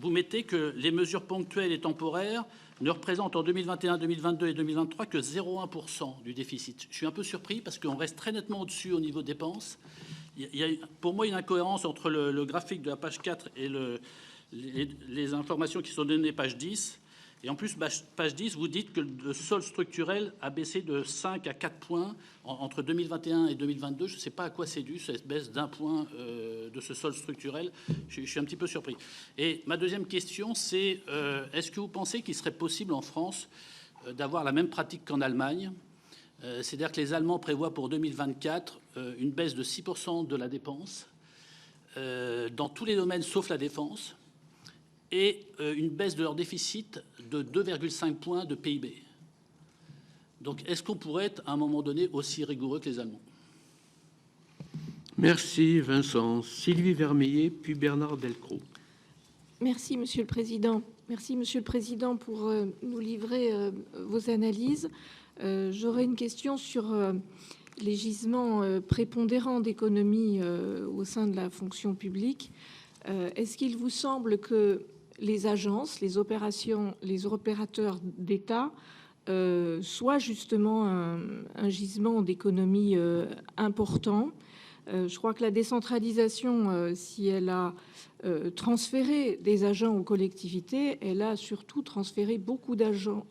S4: vous mettez que les mesures ponctuelles et temporaires ne représentent en 2021, 2022 et 2023 que 0,1% du déficit. Je suis un peu surpris parce qu'on reste très nettement au-dessus au niveau dépenses. Il y a pour moi une incohérence entre le graphique de la page 4 et les informations qui sont données page 10. Et en plus, page 10, vous dites que le solde structurel a baissé de 5 à 4 points entre 2021 et 2022. Je ne sais pas à quoi c'est dû, cette baisse d'un point de ce solde structurel. Je suis un petit peu surpris. Et ma deuxième question, c'est est-ce que vous pensez qu'il serait possible en France d'avoir la même pratique qu'en Allemagne ? C'est-à-dire que les Allemands prévoient pour 2024 une baisse de 6% de la dépense dans tous les domaines sauf la défense, et une baisse de leur déficit de 2,5 points de PIB. Donc, est-ce qu'on pourrait être, à un moment donné, aussi rigoureux que les Allemands ?
S1: Merci, Vincent. Sylvie Vermeillet, puis Bernard Delcros.
S5: Merci, Monsieur le Président. Merci, Monsieur le Président, pour nous livrer vos analyses. J'aurais une question sur les gisements prépondérants d'économie au sein de la fonction publique. Est-ce qu'il vous semble que les agences, les opérateurs d'État soient justement un gisement d'économie important ? Je crois que la décentralisation, si elle a transféré des agents aux collectivités, elle a surtout transféré beaucoup d'agents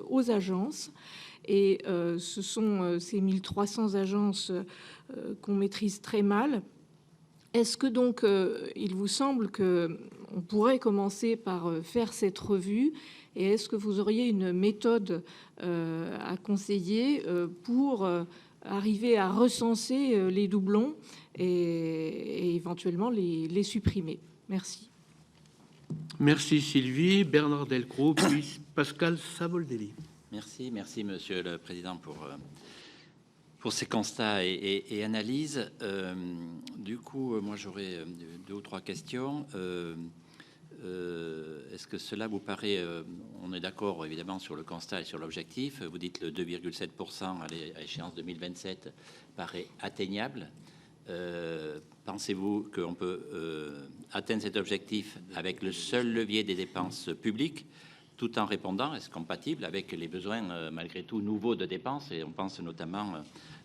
S5: aux agences. Et ce sont ces 1300 agences qu'on maîtrise très mal. Est-ce que donc il vous semble qu'on pourrait commencer par faire cette revue, et est-ce que vous auriez une méthode à conseiller pour arriver à recenser les doublons et éventuellement les supprimer? Merci.
S1: Merci Sylvie. Bernard Delcros, puis Pascal Savoldelli.
S6: Merci, Monsieur le Président, pour ces constats et analyses. Du coup, moi, j'aurais deux ou trois questions. Est-ce que cela vous paraît, on est d'accord évidemment sur le constat et sur l'objectif, vous dites le 2,7% à échéance 2027 paraît atteignable. Pensez-vous qu'on peut atteindre cet objectif avec le seul levier des dépenses publiques, tout en répondant, est-ce compatible avec les besoins malgré tout nouveaux de dépenses, et on pense notamment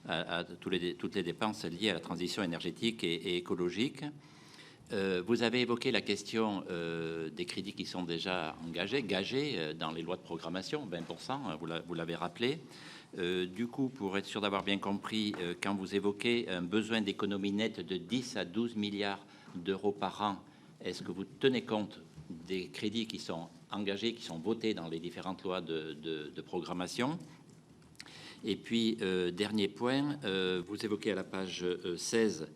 S6: à toutes les dépenses liées à la transition énergétique et écologique. Vous avez évoqué la question des crédits qui sont déjà gagés dans les lois de programmation, 20%, vous l'avez rappelé. Du coup, pour être sûr d'avoir bien compris, quand vous évoquez un besoin d'économie nette de 10 à 12 milliards d'euros par an, est-ce que vous tenez compte des crédits qui sont engagés, qui sont votés dans les différentes lois de programmation? Et puis, dernier point, vous évoquez à la page 16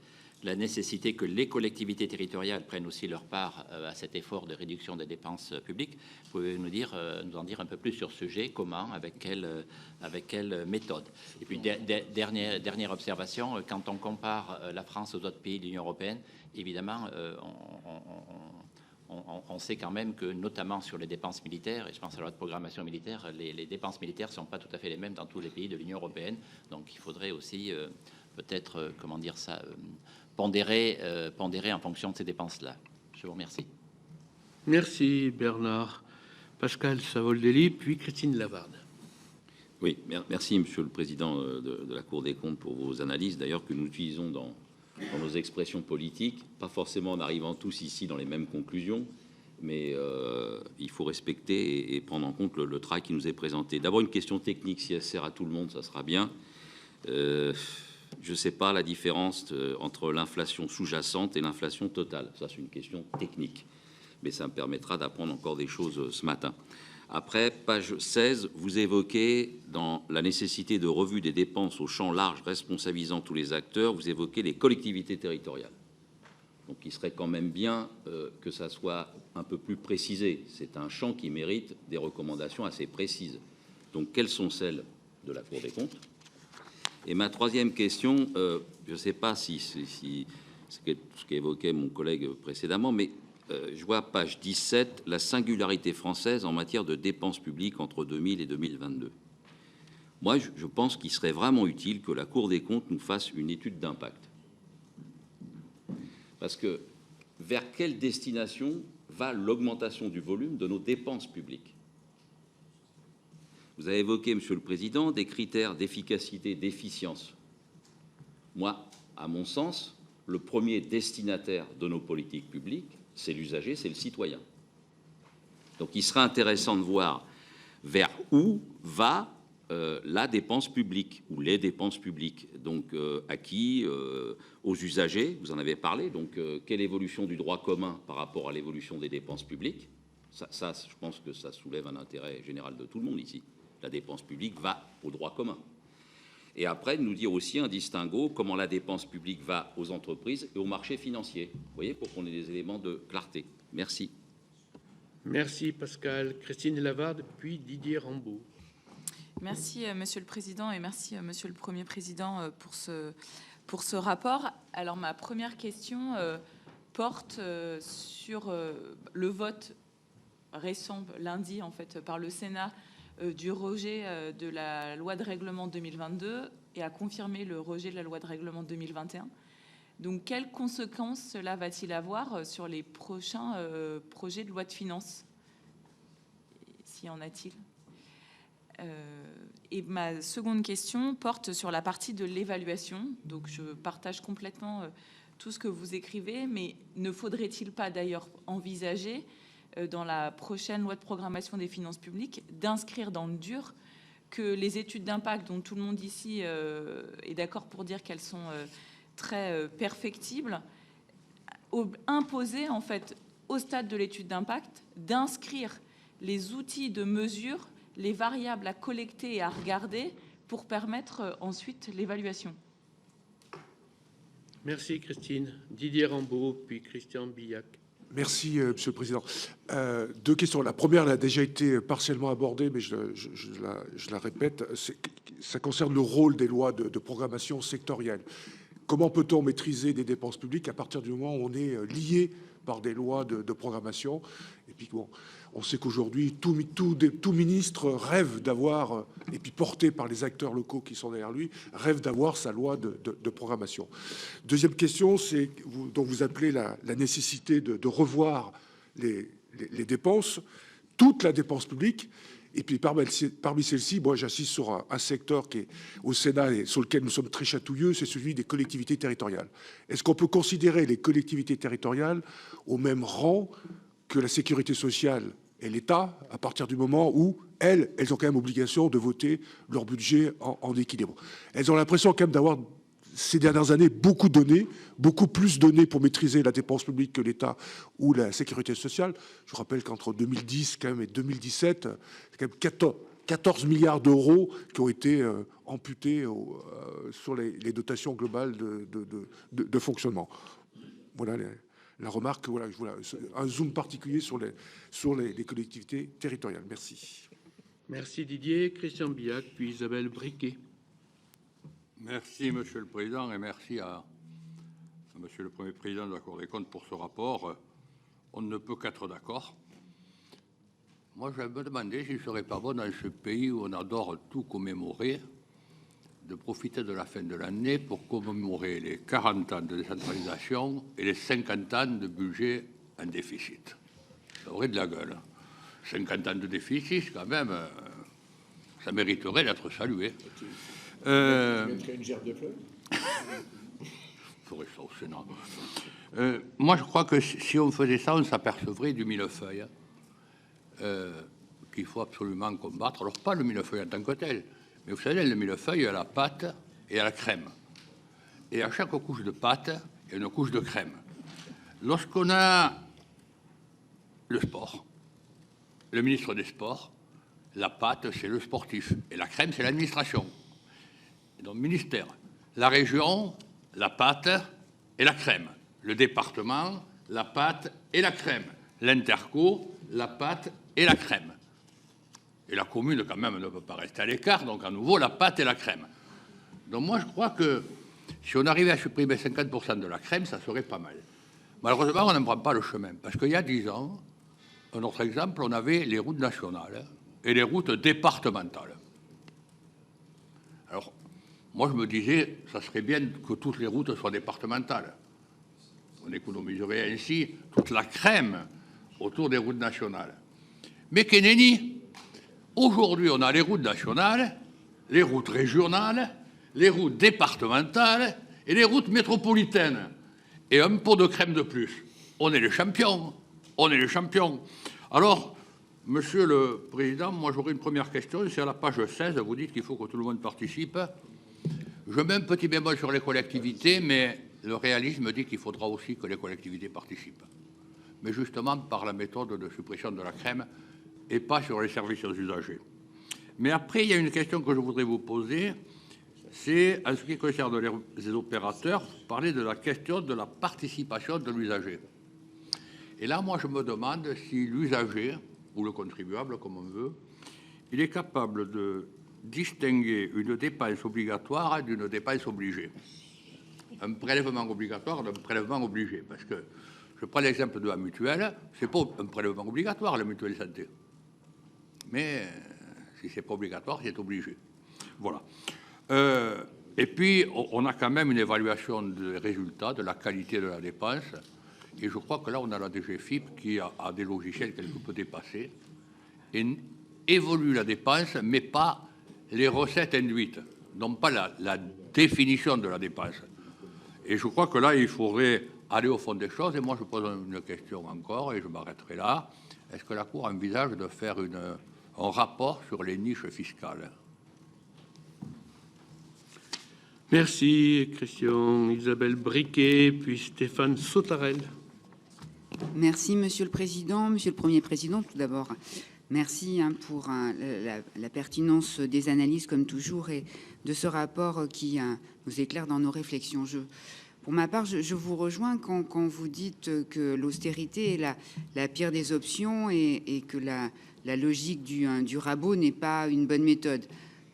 S6: la nécessité que les collectivités territoriales prennent aussi leur part à cet effort de réduction des dépenses publiques. Pouvez-vous nous en dire un peu plus sur ce sujet, comment, avec quelle méthode? Et puis, dernière observation, quand on compare la France aux autres pays de l'Union européenne, évidemment, on sait quand même que, notamment sur les dépenses militaires, et je pense à la loi de programmation militaire, les dépenses militaires ne sont pas tout à fait les mêmes dans tous les pays de l'Union européenne. Donc, il faudrait aussi peut-être, comment dire ça, pondérer en fonction de ces dépenses-là. Je vous remercie.
S1: Merci Bernard. Pascal Savoldelli, puis Christine Lavarde.
S7: Oui, merci Monsieur le Président de la Cour des comptes pour vos analyses, d'ailleurs que nous utilisons dans nos expressions politiques, pas forcément en arrivant tous ici dans les mêmes conclusions, mais il faut respecter et prendre en compte le travail qui nous est présenté. D'abord, une question technique, si elle sert à tout le monde, ça sera bien. Je ne sais pas la différence entre l'inflation sous-jacente et l'inflation totale. Ça, c'est une question technique, mais ça me permettra d'apprendre encore des choses ce matin. Après, page 16, vous évoquez dans la nécessité de revue des dépenses au champ large responsabilisant tous les acteurs, vous évoquez les collectivités territoriales. Donc il serait quand même bien que ça soit un peu plus précisé. C'est un champ qui mérite des recommandations assez précises. Donc quelles sont celles de la Cour des comptes? Et ma troisième question, je ne sais pas si c'est ce qu'évoquait mon collègue précédemment, mais je vois page 17, la singularité française en matière de dépenses publiques entre 2000 et 2022. Moi, je pense qu'il serait vraiment utile que la Cour des comptes nous fasse une étude d'impact. Parce que vers quelle destination va l'augmentation du volume de nos dépenses publiques? Vous avez évoqué, Monsieur le Président, des critères d'efficacité, d'efficience. Moi, à mon sens, le premier destinataire de nos politiques publiques, c'est l'usager, c'est le citoyen. Donc il sera intéressant de voir vers où va la dépense publique ou les dépenses publiques. Donc à qui? Aux usagers, vous en avez parlé. Donc quelle évolution du droit commun par rapport à l'évolution des dépenses publiques? Ça, je pense que ça soulève un intérêt général de tout le monde ici. La dépense publique va au droit commun. Et après, nous dire aussi un distinguo, comment la dépense publique va aux entreprises et aux marchés financiers. Vous voyez, pour qu'on ait des éléments de clarté. Merci.
S1: Merci Pascal. Christine Lavarde, puis Didier Rambaud.
S8: Merci Monsieur le Président et merci Monsieur le Premier Président pour ce rapport. Alors ma première question porte sur le vote récent lundi en fait par le Sénat du rejet de la loi de règlement 2022 et a confirmé le rejet de la loi de règlement 2021. Donc, quelles conséquences cela va-t-il avoir sur les prochains projets de loi de finances? S'y en a-t-il? Et ma seconde question porte sur la partie de l'évaluation. Donc, je partage complètement tout ce que vous écrivez, mais ne faudrait-il pas d'ailleurs envisager dans la prochaine loi de programmation des finances publiques, d'inscrire dans le dur que les études d'impact, dont tout le monde ici est d'accord pour dire qu'elles sont très perfectibles, imposer en fait au stade de l'étude d'impact d'inscrire les outils de mesure, les variables à collecter et à regarder pour permettre ensuite l'évaluation.
S1: Merci Christine. Didier Rambaud, puis Christian Billac.
S9: Merci, Monsieur le Président. Deux questions. La première, elle a déjà été partiellement abordée, mais je la répète. Ça concerne le rôle des lois de programmation sectorielle. Comment peut-on maîtriser des dépenses publiques à partir du moment où on est lié par des lois de programmation. Et puis bon, on sait qu'aujourd'hui, tout ministre rêve d'avoir, et puis porté par les acteurs locaux qui sont derrière lui, rêve d'avoir sa loi de programmation. Deuxième question, c'est dont vous appelez la nécessité de revoir les dépenses, toute la dépense publique. Et puis parmi celles-ci, moi j'insiste sur un secteur qui est au Sénat et sur lequel nous sommes très chatouilleux, c'est celui des collectivités territoriales. Est-ce qu'on peut considérer les collectivités territoriales au même rang que la sécurité sociale et l'État, à partir du moment où elles ont quand même obligation de voter leur budget en équilibre? Elles ont l'impression quand même d'avoir, ces dernières années, beaucoup donné, beaucoup plus donné pour maîtriser la dépense publique que l'État ou la sécurité sociale. Je rappelle qu'entre 2010 quand même et 2017, c'est quand même 14 milliards d'euros qui ont été amputés sur les dotations globales de fonctionnement. Voilà la remarque. Voilà, un zoom particulier sur les collectivités territoriales. Merci.
S1: Merci Didier. Christian Billac, puis Isabelle Briquet.
S2: Merci, Monsieur le Président, et merci à Monsieur le Premier Président de la Cour des comptes pour ce rapport. On ne peut qu'être d'accord. Moi, je me demandais s'il ne serait pas bon, dans ce pays où on adore tout commémorer, de profiter de la fin de l'année pour commémorer les 40 ans de décentralisation et les 50 ans de budget en déficit. Ça aurait de la gueule. 50 ans de déficit, quand même, ça mériterait d'être salué.
S3: Une gerbe de fleurs.
S2: Faudrait ça au Sénat. Moi, je crois que si on faisait ça, on s'apercevrait du millefeuille qu'il faut absolument combattre. Alors, pas le millefeuille en tant que tel, mais vous savez, le millefeuille, à la pâte et à la crème. Et à chaque couche de pâte, il y a une couche de crème. Lorsqu'on a le sport, le ministre des Sports, la pâte, c'est le sportif, et la crème, c'est l'administration. Donc, ministère, la région, la pâte et la crème. Le département, la pâte et la crème. L'interco, la pâte et la crème. Et la commune, quand même, ne peut pas rester à l'écart. Donc, à nouveau, la pâte et la crème. Donc, moi, je crois que si on arrivait à supprimer 50% de la crème, ça serait pas mal. Malheureusement, on n'en prend pas le chemin. Parce qu'il y a 10 ans, un autre exemple, on avait les routes nationales et les routes départementales. Alors, moi, je me disais, ça serait bien que toutes les routes soient départementales. On économiserait ainsi toute la crème autour des routes nationales. Mais qu'est-nenni, aujourd'hui, on a les routes nationales, les routes régionales, les routes départementales et les routes métropolitaines. Et un pot de crème de plus. On est les champions. On est les champions. Alors, Monsieur le Président, moi, j'aurais une première question. C'est à la page 16, vous dites qu'il faut que tout le monde participe. Je mets un petit bémol sur les collectivités, mais le réalisme dit qu'il faudra aussi que les collectivités participent. Mais justement par la méthode de suppression de la crème et pas sur les services aux usagers. Mais après, il y a une question que je voudrais vous poser. C'est, en ce qui concerne les opérateurs, parler de la question de la participation de l'usager. Et là, moi, je me demande si l'usager, ou le contribuable, comme on veut, il est capable de distinguer une dépense obligatoire d'une dépense obligée. Un prélèvement obligatoire d'un prélèvement obligé. Parce que je prends l'exemple de la mutuelle, c'est pas un prélèvement obligatoire, la mutuelle santé. Mais si c'est pas obligatoire, c'est obligé. Voilà. Et puis, on a quand même une évaluation des résultats, de la qualité de la dépense. Et je crois que là, on a la DGFiP qui a des logiciels quelque peu dépassés et évolue la dépense, mais pas les recettes induites, non pas la définition de la dépense. Et je crois que là, il faudrait aller au fond des choses. Et moi, je pose une question encore, et je m'arrêterai là. Est-ce que la Cour envisage de faire un rapport sur les niches fiscales?
S1: Merci, Christian. Isabelle Briquet, puis Stéphane Sautarel.
S10: Merci, Monsieur le Président. Monsieur le Premier Président, tout d'abord, merci pour la pertinence des analyses, comme toujours, et de ce rapport qui nous éclaire dans nos réflexions. Pour ma part, je vous rejoins quand vous dites que l'austérité est la pire des options et que la logique du rabot n'est pas une bonne méthode.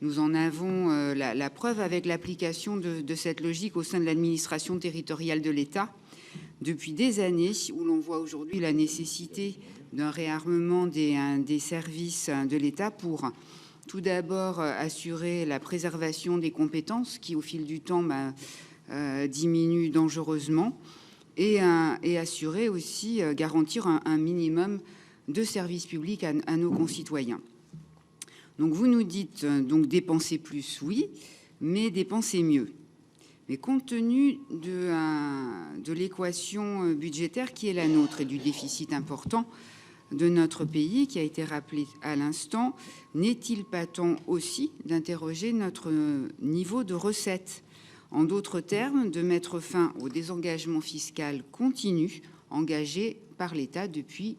S10: Nous en avons la preuve avec l'application de cette logique au sein de l'administration territoriale de l'État. depuis des années, où l'on voit aujourd'hui la nécessité d'un réarmement des services de l'État pour tout d'abord assurer la préservation des compétences qui, au fil du temps, diminuent dangereusement, et assurer aussi, garantir un minimum de services publics à nos concitoyens. Donc vous nous dites donc dépenser plus, oui, mais dépenser mieux. Mais compte tenu de l'équation budgétaire qui est la nôtre et du déficit important de notre pays, qui a été rappelé à l'instant, n'est-il pas temps aussi d'interroger notre niveau de recettes? En d'autres termes, de mettre fin au désengagement fiscal continu engagé par l'État depuis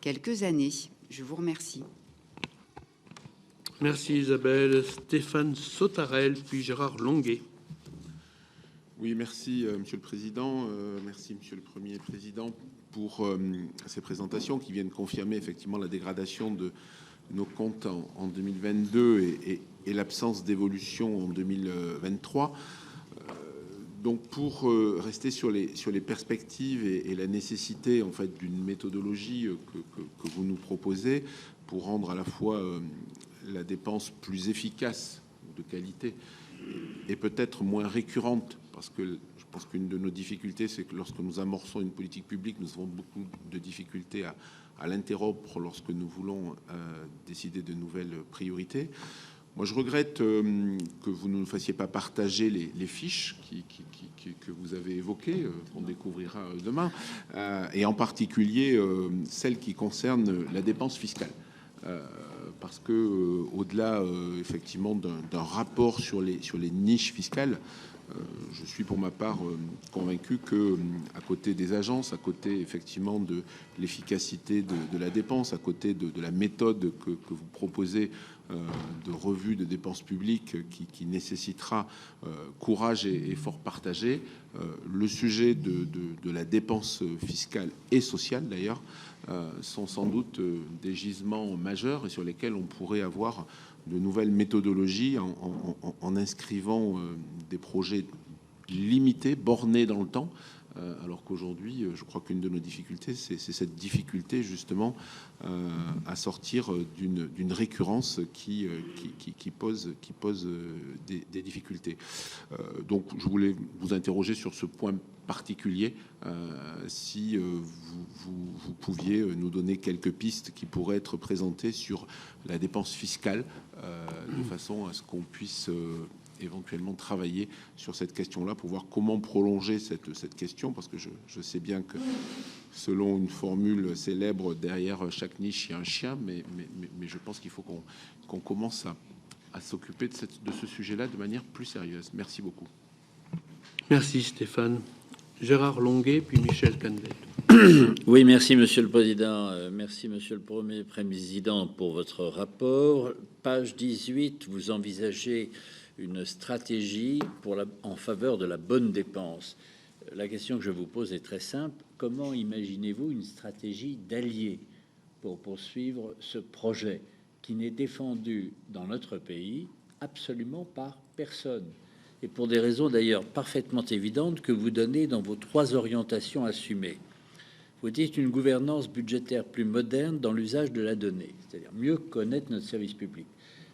S10: quelques années. Je vous remercie.
S1: Merci Isabelle. Stéphane Sautarel, puis Gérard Longuet.
S11: Oui, merci Monsieur le Président, merci Monsieur le Premier Président pour ces présentations qui viennent confirmer effectivement la dégradation de nos comptes en 2022 et l'absence d'évolution en 2023. Donc pour rester sur les perspectives et la nécessité en fait d'une méthodologie que vous nous proposez pour rendre à la fois la dépense plus efficace, de qualité, et peut-être moins récurrente, parce que je pense qu'une de nos difficultés, c'est que lorsque nous amorçons une politique publique, nous avons beaucoup de difficultés à l'interrompre lorsque nous voulons décider de nouvelles priorités. Moi, je regrette que vous ne nous fassiez pas partager les fiches que vous avez évoquées, qu'on découvrira demain, et en particulier celles qui concernent la dépense fiscale. Parce que au-delà effectivement d'un rapport sur les niches fiscales, je suis pour ma part convaincu que à côté des agences, à côté effectivement de l'efficacité de la dépense, à côté de la méthode que vous proposez de revue de dépenses publiques qui nécessitera courage et effort partagé, le sujet de la dépense fiscale et sociale d'ailleurs sont sans doute des gisements majeurs et sur lesquels on pourrait avoir de nouvelles méthodologies en inscrivant des projets limités, bornés dans le temps, alors qu'aujourd'hui, je crois qu'une de nos difficultés, c'est cette difficulté justement à sortir d'une récurrence qui pose des difficultés. Donc, je voulais vous interroger sur ce point particulier, si vous pouviez nous donner quelques pistes qui pourraient être présentées sur la dépense fiscale, de façon à ce qu'on puisse éventuellement travailler sur cette question-là pour voir comment prolonger cette question, parce que je sais bien que selon une formule célèbre, derrière chaque niche il y a un chien, mais je pense qu'il faut qu'on commence à s'occuper de ce sujet-là de manière plus sérieuse. Merci beaucoup.
S1: Merci Stéphane. Gérard Longuet, puis Michel Canvet.
S12: Oui, merci Monsieur le Président. Merci Monsieur le Premier Président pour votre rapport. Page 18, vous envisagez une stratégie en faveur de la bonne dépense. La question que je vous pose est très simple. Comment imaginez-vous une stratégie d'alliés pour poursuivre ce projet qui n'est défendu dans notre pays absolument par personne, et pour des raisons d'ailleurs parfaitement évidentes que vous donnez dans vos 3 orientations assumées? Vous dites une gouvernance budgétaire plus moderne dans l'usage de la donnée, c'est-à-dire mieux connaître notre service public.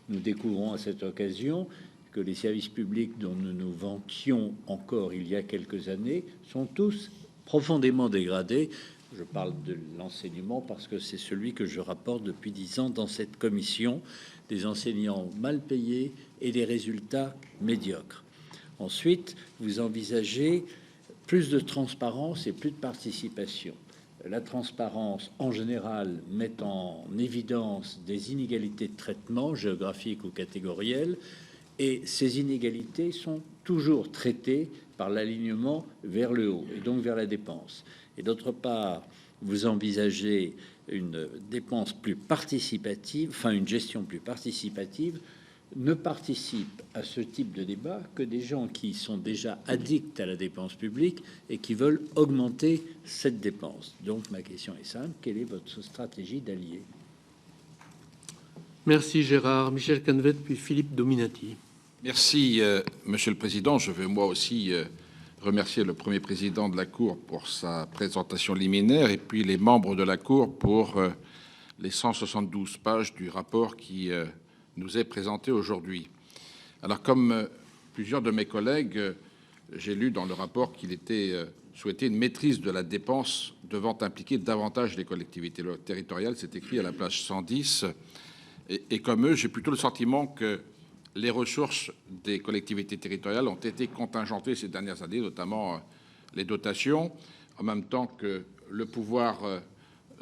S12: Nous découvrons à cette occasion que les services publics dont nous nous vantions encore il y a quelques années sont tous profondément dégradés. Je parle de l'enseignement parce que c'est celui que je rapporte depuis 10 ans dans cette commission, des enseignants mal payés et des résultats médiocres. Ensuite, vous envisagez plus de transparence et plus de participation. La transparence, en général, met en évidence des inégalités de traitement géographiques ou catégorielles, et ces inégalités sont toujours traitées par l'alignement vers le haut, et donc vers la dépense. Et d'autre part, vous envisagez une dépense plus participative, enfin une gestion plus participative. Ne participent à ce type de débat que des gens qui sont déjà addicts à la dépense publique et qui veulent augmenter cette dépense. Donc ma question est simple, quelle est votre stratégie d'alliés?
S1: Merci Gérard. Michel Canvet, puis Philippe Dominati.
S13: Merci Monsieur le Président. Je vais moi aussi remercier le Premier président de la Cour pour sa présentation liminaire et puis les membres de la Cour pour les 172 pages du rapport qui nous est présenté aujourd'hui. Alors, comme plusieurs de mes collègues, j'ai lu dans le rapport qu'il était souhaité une maîtrise de la dépense devant impliquer davantage les collectivités territoriales. C'est écrit à la page 110. Et comme eux, j'ai plutôt le sentiment que les ressources des collectivités territoriales ont été contingentées ces dernières années, notamment les dotations, en même temps que le pouvoir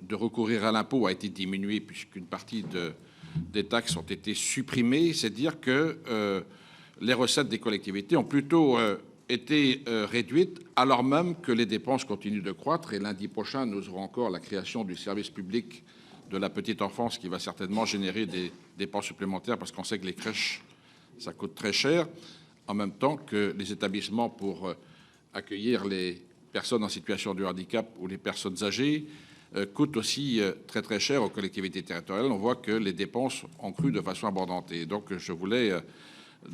S13: de recourir à l'impôt a été diminué puisqu'une partie des taxes ont été supprimées. C'est dire que les recettes des collectivités ont plutôt été réduites, alors même que les dépenses continuent de croître. Et lundi prochain, nous aurons encore la création du service public de la petite enfance qui va certainement générer des dépenses supplémentaires parce qu'on sait que les crèches, ça coûte très cher, en même temps que les établissements pour accueillir les personnes en situation de handicap ou les personnes âgées coûtent aussi très très cher aux collectivités territoriales. On voit que les dépenses ont cru de façon abondante. Et donc je voulais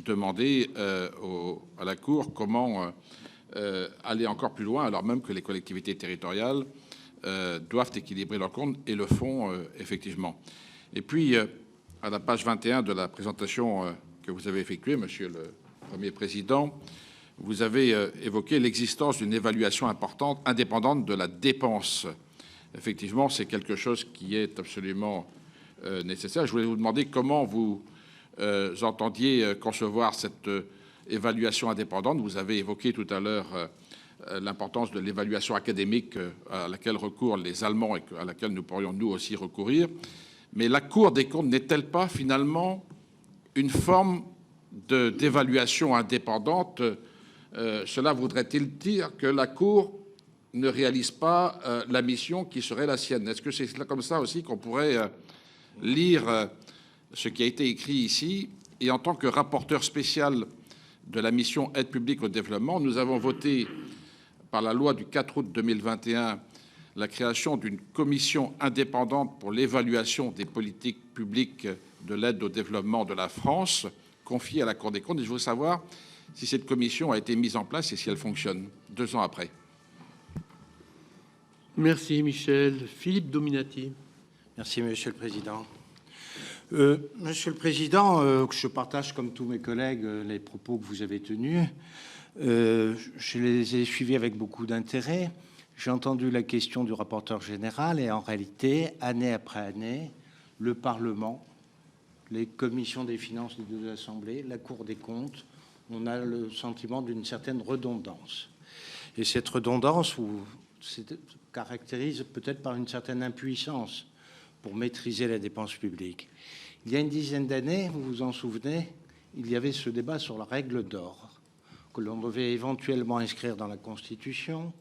S13: demander à la Cour comment aller encore plus loin, alors même que les collectivités territoriales doivent équilibrer leurs comptes et le font effectivement. Et puis, à la page 21 de la présentation que vous avez effectuée, Monsieur le Premier président, vous avez évoqué l'existence d'une évaluation importante, indépendante de la dépense. Effectivement, c'est quelque chose qui est absolument nécessaire. Je voulais vous demander comment vous entendiez concevoir cette évaluation indépendante. Vous avez évoqué tout à l'heure l'importance de l'évaluation académique à laquelle recourent les Allemands et à laquelle nous pourrions nous aussi recourir. Mais la Cour des comptes n'est-elle pas finalement une forme d'évaluation indépendante? Cela voudrait-il dire que la Cour ne réalise pas la mission qui serait la sienne? Est-ce que c'est comme ça aussi qu'on pourrait lire ce qui a été écrit ici? Et en tant que rapporteur spécial de la mission Aide publique au développement, nous avons voté par la loi du 4 août 2021 la création d'une commission indépendante pour l'évaluation des politiques publiques de l'aide au développement de la France, confiée à la Cour des comptes. Et je veux savoir si cette commission a été mise en place et si elle fonctionne 2 ans après.
S1: Merci Michel. Philippe Dominati.
S14: Merci Monsieur le Président. Monsieur le Président, je partage comme tous mes collègues les propos que vous avez tenus. Je les ai suivis avec beaucoup d'intérêt. J'ai entendu la question du rapporteur général et en réalité, année après année, le Parlement, les commissions des finances des deux assemblées, la Cour des comptes, on a le sentiment d'une certaine redondance. Et cette redondance se caractérise peut-être par une certaine impuissance pour maîtriser la dépense publique. Il y a une dizaine d'années, vous vous en souvenez, il y avait ce débat sur la règle d'or que l'on devait éventuellement inscrire dans la Constitution.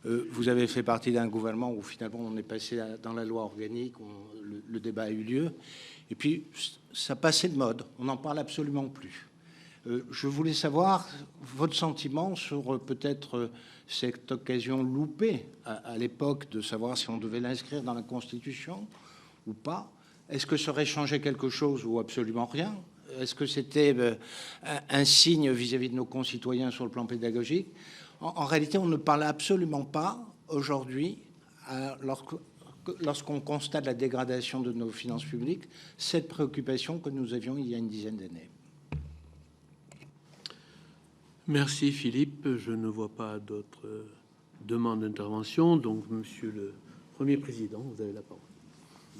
S14: Vous avez fait partie d'un gouvernement où finalement on est passé dans la loi organique, où le débat a eu lieu. Et puis ça passait de mode, on n'en parle absolument plus. Je voulais savoir votre sentiment sur peut-être cette occasion loupée à l'époque de savoir si on devait l'inscrire dans la Constitution ou pas. Est-ce que ça aurait changé quelque chose ou absolument rien? Est-ce que c'était un signe vis-à-vis de nos concitoyens sur le plan pédagogique? En réalité, on ne parle absolument pas aujourd'hui, lorsqu'on constate la dégradation de nos finances publiques, cette préoccupation que nous avions il y a une dizaine d'années.
S1: Merci Philippe. Je ne vois pas d'autres demandes d'intervention. Donc, Monsieur le Premier président, vous avez la parole.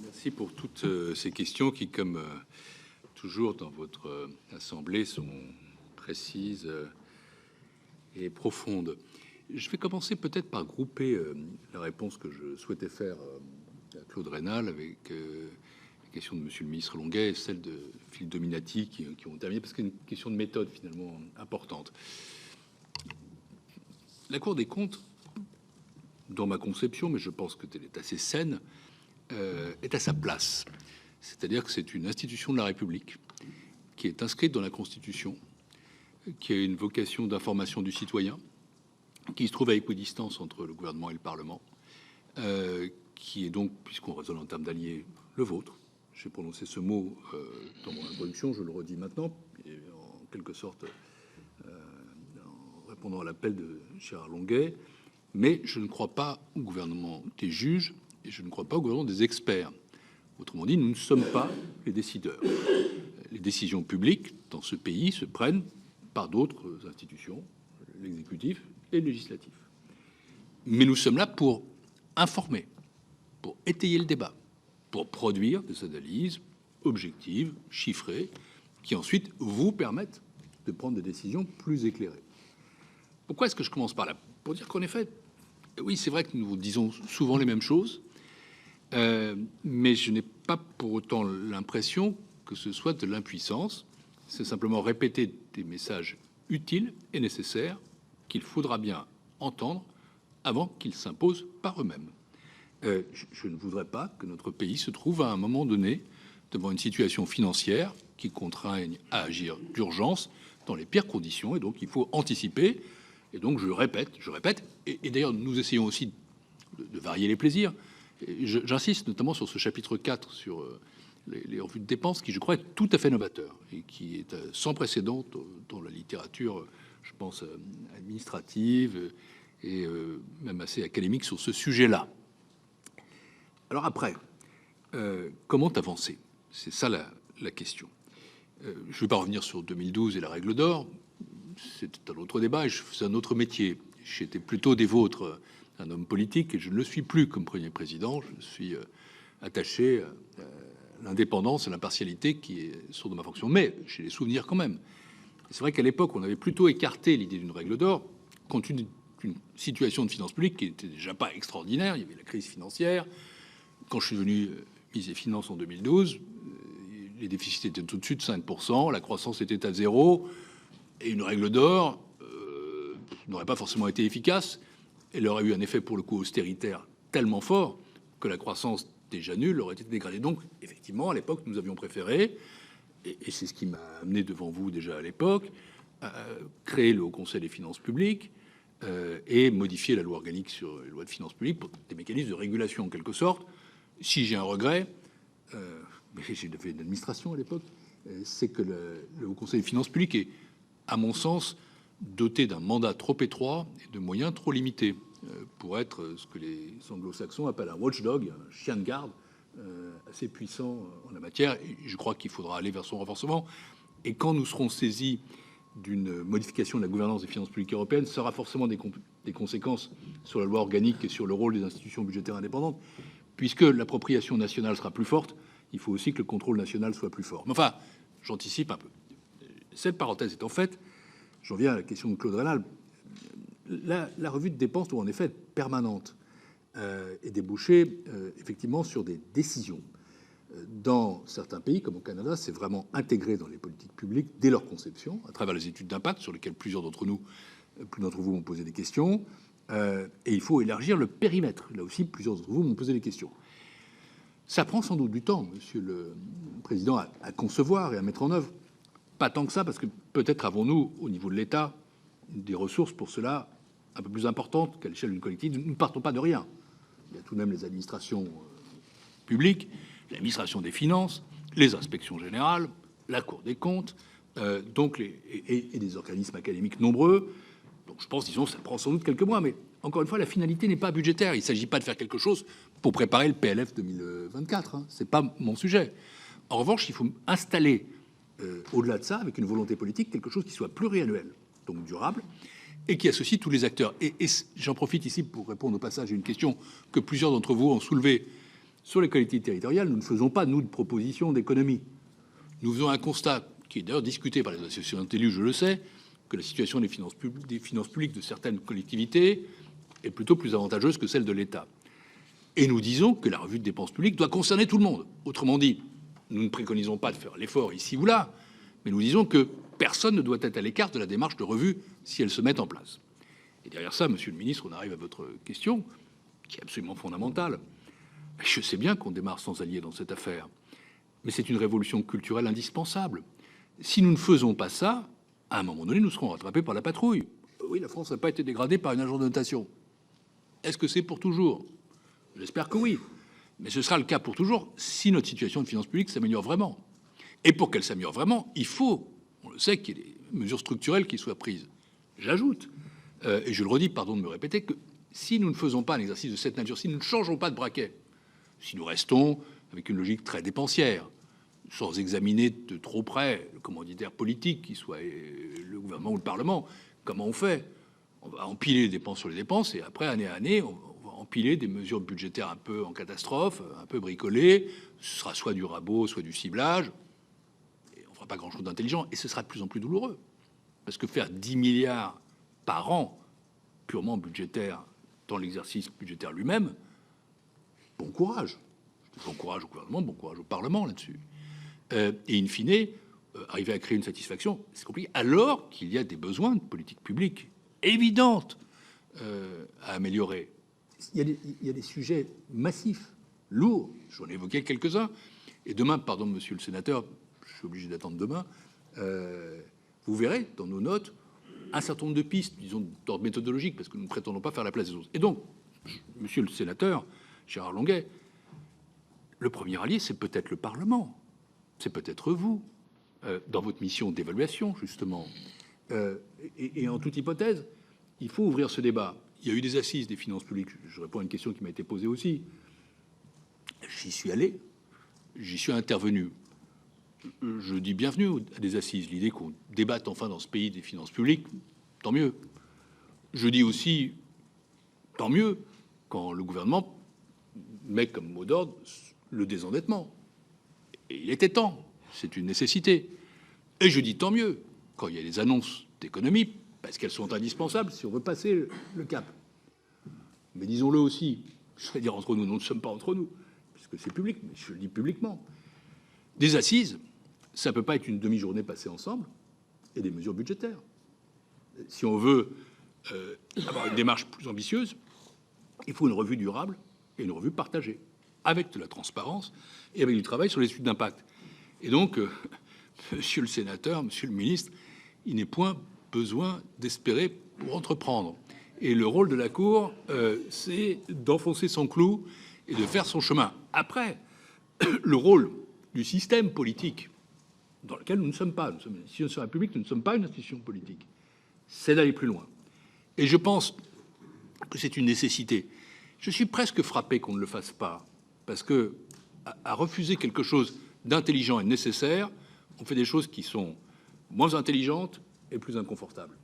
S2: Merci pour toutes ces questions qui, comme toujours dans votre assemblée, sont précises et profonde. Je vais commencer peut-être par grouper la réponse que je souhaitais faire à Claude Raynal avec la question de Monsieur le ministre Longuet et celle de Philippe Dominati qui ont terminé, parce qu'il y a une question de méthode finalement importante. La Cour des comptes, dans ma conception, mais je pense qu'elle est assez saine, est à sa place. C'est-à-dire que c'est une institution de la République qui est inscrite dans la Constitution, qui a une vocation d'information du citoyen, qui se trouve à équidistance entre le gouvernement et le Parlement, qui est donc, puisqu'on raisonne en termes d'alliés, le vôtre. J'ai prononcé ce mot dans mon introduction, je le redis maintenant, et en quelque sorte en répondant à l'appel de Gérard Longuet, mais je ne crois pas au gouvernement des juges et je ne crois pas au gouvernement des experts. Autrement dit, nous ne sommes pas les décideurs. Les décisions publiques dans ce pays se prennent par d'autres institutions, l'exécutif et le législatif. Mais nous sommes là pour informer, pour étayer le débat, pour produire des analyses objectives, chiffrées, qui ensuite vous permettent de prendre des décisions plus éclairées. Pourquoi est-ce que je commence par là? Pour dire qu'en effet, oui, c'est vrai que nous disons souvent les mêmes choses, mais je n'ai pas pour autant l'impression que ce soit de l'impuissance. C'est simplement répéter des messages utiles et nécessaires qu'il faudra bien entendre avant qu'ils s'imposent par eux-mêmes. Je ne voudrais pas que notre pays se trouve à un moment donné devant une situation financière qui contraigne à agir d'urgence dans les pires conditions, et donc il faut anticiper. Et donc je répète, et d'ailleurs nous essayons aussi de varier les plaisirs. J'insiste notamment sur ce chapitre 4 sur les revues de dépenses, qui je crois est tout à fait novateur et qui est sans précédent dans la littérature, je pense, administrative et même assez académique sur ce sujet-là. Alors après, comment avancer? C'est ça la question. Je ne vais pas revenir sur 2012 et la règle d'or. C'est un autre débat et je faisais un autre métier. J'étais plutôt des vôtres, un homme politique, et je ne le suis plus comme Premier président. Je suis attaché à l'indépendance et l'impartialité qui sont de ma fonction. Mais j'ai des souvenirs quand même. C'est vrai qu'à l'époque, on avait plutôt écarté l'idée d'une règle d'or, compte tenu d'une situation de finances publiques qui n'était déjà pas extraordinaire. Il y avait la crise financière. Quand je suis devenu ministre des Finances en 2012, les déficits étaient au-dessus de 5%, la croissance était à 0, et une règle d'or n'aurait pas forcément été efficace. Elle aurait eu un effet, pour le coup, austéritaire tellement fort que la croissance déjà nulle aurait été dégradée. Donc, effectivement, à l'époque, nous avions préféré, et c'est ce qui m'a amené devant vous déjà à l'époque, créer le Haut Conseil des finances publiques et modifier la loi organique sur les lois de finances publiques pour des mécanismes de régulation, en quelque sorte. Si j'ai un regret, mais j'ai fait une administration à l'époque, c'est que le Haut Conseil des finances publiques est, à mon sens, doté d'un mandat trop étroit et de moyens trop limités pour être ce que les anglo-saxons appellent un watchdog, un chien de garde assez puissant en la matière. Et je crois qu'il faudra aller vers son renforcement. Et quand nous serons saisis d'une modification de la gouvernance des finances publiques européennes, ça aura forcément des conséquences sur la loi organique et sur le rôle des institutions budgétaires indépendantes. Puisque l'appropriation nationale sera plus forte, il faut aussi que le contrôle national soit plus fort. Mais enfin, j'anticipe un peu. Cette parenthèse étant faite, j'en viens à la question de Claude Raynal. La revue de dépenses doit en effet être permanente et déboucher effectivement sur des décisions. Dans certains pays, comme au Canada, c'est vraiment intégré dans les politiques publiques dès leur conception, à travers les études d'impact sur lesquelles plusieurs d'entre vous m'ont posé des questions. Et il faut élargir le périmètre. Là aussi, plusieurs d'entre vous m'ont posé des questions. Ça prend sans doute du temps, Monsieur le Président, à concevoir et à mettre en œuvre. Pas tant que ça, parce que peut-être avons-nous, au niveau de l'État, des ressources pour cela un peu plus importantes qu'à l'échelle d'une collectivité. Nous ne partons pas de rien. Il y a tout de même les administrations publiques, l'administration des finances, les inspections générales, la Cour des comptes, donc et des organismes académiques nombreux. Donc je pense, disons, ça prend sans doute quelques mois, mais encore une fois, la finalité n'est pas budgétaire. Il ne s'agit pas de faire quelque chose pour préparer le PLF 2024. Ce n'est pas mon sujet. En revanche, il faut installer, au-delà de ça, avec une volonté politique, quelque chose qui soit pluriannuel, donc durable, et qui associe tous les acteurs. Et j'en profite ici pour répondre au passage à une question que plusieurs d'entre vous ont soulevée sur les collectivités territoriales. Nous ne faisons pas, nous, de propositions d'économie. Nous faisons un constat, qui est d'ailleurs discuté par les associations d'élus, je le sais, que la situation des finances publiques de certaines collectivités est plutôt plus avantageuse que celle de l'État. Et nous disons que la revue de dépenses publiques doit concerner tout le monde. Autrement dit, nous ne préconisons pas de faire l'effort ici ou là, mais nous disons que personne ne doit être à l'écart de la démarche de revue si elle se met en place. Et derrière ça, Monsieur le Ministre, on arrive à votre question, qui est absolument fondamentale. Je sais bien qu'on démarre sans alliés dans cette affaire, mais c'est une révolution culturelle indispensable. Si nous ne faisons pas ça, à un moment donné, nous serons rattrapés par la patrouille. Oui, la France n'a pas été dégradée par une agence de notation. Est-ce que c'est pour toujours? J'espère que oui. Mais ce sera le cas pour toujours si notre situation de finances publiques s'améliore vraiment. Et pour qu'elle s'améliore vraiment, il faut, on le sait, qu'il y ait des mesures structurelles qui soient prises. J'ajoute et je le redis, pardon de me répéter, que si nous ne faisons pas un exercice de cette nature, si nous ne changeons pas de braquet, si nous restons avec une logique très dépensière, sans examiner de trop près le commanditaire politique, qui soit le gouvernement ou le Parlement, comment on fait? On va empiler les dépenses sur les dépenses, et après, année à année, on va empiler des mesures budgétaires un peu en catastrophe, un peu bricolées. Ce sera soit du rabot, soit du ciblage. Et on ne fera pas grand-chose d'intelligent, et ce sera de plus en plus douloureux. Parce que faire 10 milliards par an, purement budgétaire, dans l'exercice budgétaire lui-même, bon courage. Bon courage au gouvernement, bon courage au Parlement là-dessus. Et in fine, arriver à créer une satisfaction, c'est compliqué, alors qu'il y a des besoins de politique publique évidentes à améliorer. Il y a des sujets massifs, lourds, j'en ai évoqué quelques-uns, et demain, pardon monsieur le sénateur, je suis obligé d'attendre demain, vous verrez dans nos notes un certain nombre de pistes, disons d'ordre méthodologique, parce que nous ne prétendons pas faire la place des autres. Et donc, monsieur le sénateur, Gérard Longuet, le premier allié, c'est peut-être le Parlement, c'est peut-être vous, dans votre mission d'évaluation, justement. Et en toute hypothèse, il faut ouvrir ce débat. Il y a eu des assises des finances publiques. Je réponds à une question qui m'a été posée aussi. J'y suis allé, j'y suis intervenu. Je dis bienvenue à des assises. L'idée qu'on débatte enfin dans ce pays des finances publiques, tant mieux. Je dis aussi, tant mieux, quand le gouvernement met comme mot d'ordre le désendettement. Et il était temps, c'est une nécessité. Et je dis tant mieux quand il y a des annonces d'économie, parce qu'elles sont indispensables si on veut passer le cap. Mais disons-le aussi, je vais dire entre nous, nous ne sommes pas entre nous, puisque c'est public, mais je le dis publiquement. Des assises, ça ne peut pas être une demi-journée passée ensemble et des mesures budgétaires. Si on veut avoir une démarche plus ambitieuse, il faut une revue durable et une revue partagée, avec de la transparence et avec du travail sur les études d'impact. Et donc, monsieur le sénateur, monsieur le ministre, il n'est point besoin d'espérer pour entreprendre. Et le rôle de la Cour, c'est d'enfoncer son clou et de faire son chemin. Après, le rôle du système politique, dans lequel nous ne sommes pas, nous sommes une institution publique, nous ne sommes pas une institution politique, c'est d'aller plus loin. Et je pense que c'est une nécessité. Je suis presque frappé qu'on ne le fasse pas, parce que à refuser quelque chose d'intelligent et de nécessaire, on fait des choses qui sont moins intelligentes et plus inconfortables.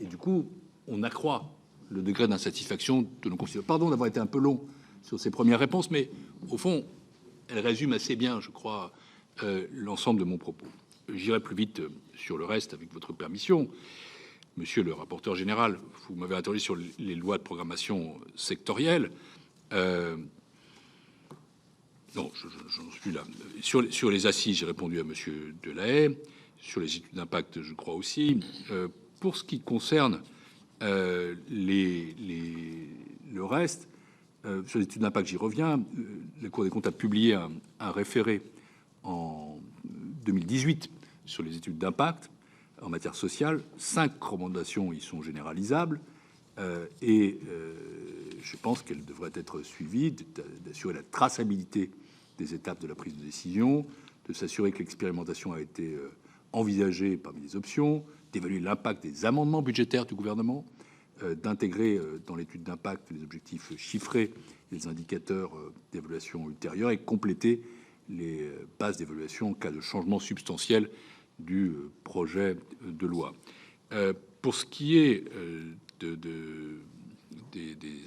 S2: Et du coup, on accroît le degré d'insatisfaction de nos concitoyens. Pardon d'avoir été un peu long sur ces premières réponses, mais au fond, elles résument assez bien, je crois, l'ensemble de mon propos. J'irai plus vite sur le reste, avec votre permission. Monsieur le rapporteur général, vous m'avez interrogé sur les lois de programmation sectorielles. Non, j'en suis là. Sur les assises, j'ai répondu à monsieur Delahaye. Sur les études d'impact, je crois aussi. Pour ce qui concerne le reste, sur les études d'impact, j'y reviens. La Cour des comptes a publié un référé en 2018 sur les études d'impact en matière sociale. 5 recommandations y sont généralisables. Et je pense qu'elles devraient être suivies, d'assurer la traçabilité des étapes de la prise de décision, de s'assurer que l'expérimentation a été envisagée parmi les options, d'évaluer l'impact des amendements budgétaires du gouvernement, d'intégrer dans l'étude d'impact les objectifs chiffrés et les indicateurs d'évaluation ultérieure et compléter les bases d'évaluation en cas de changement substantiel du projet de loi. Pour ce qui est des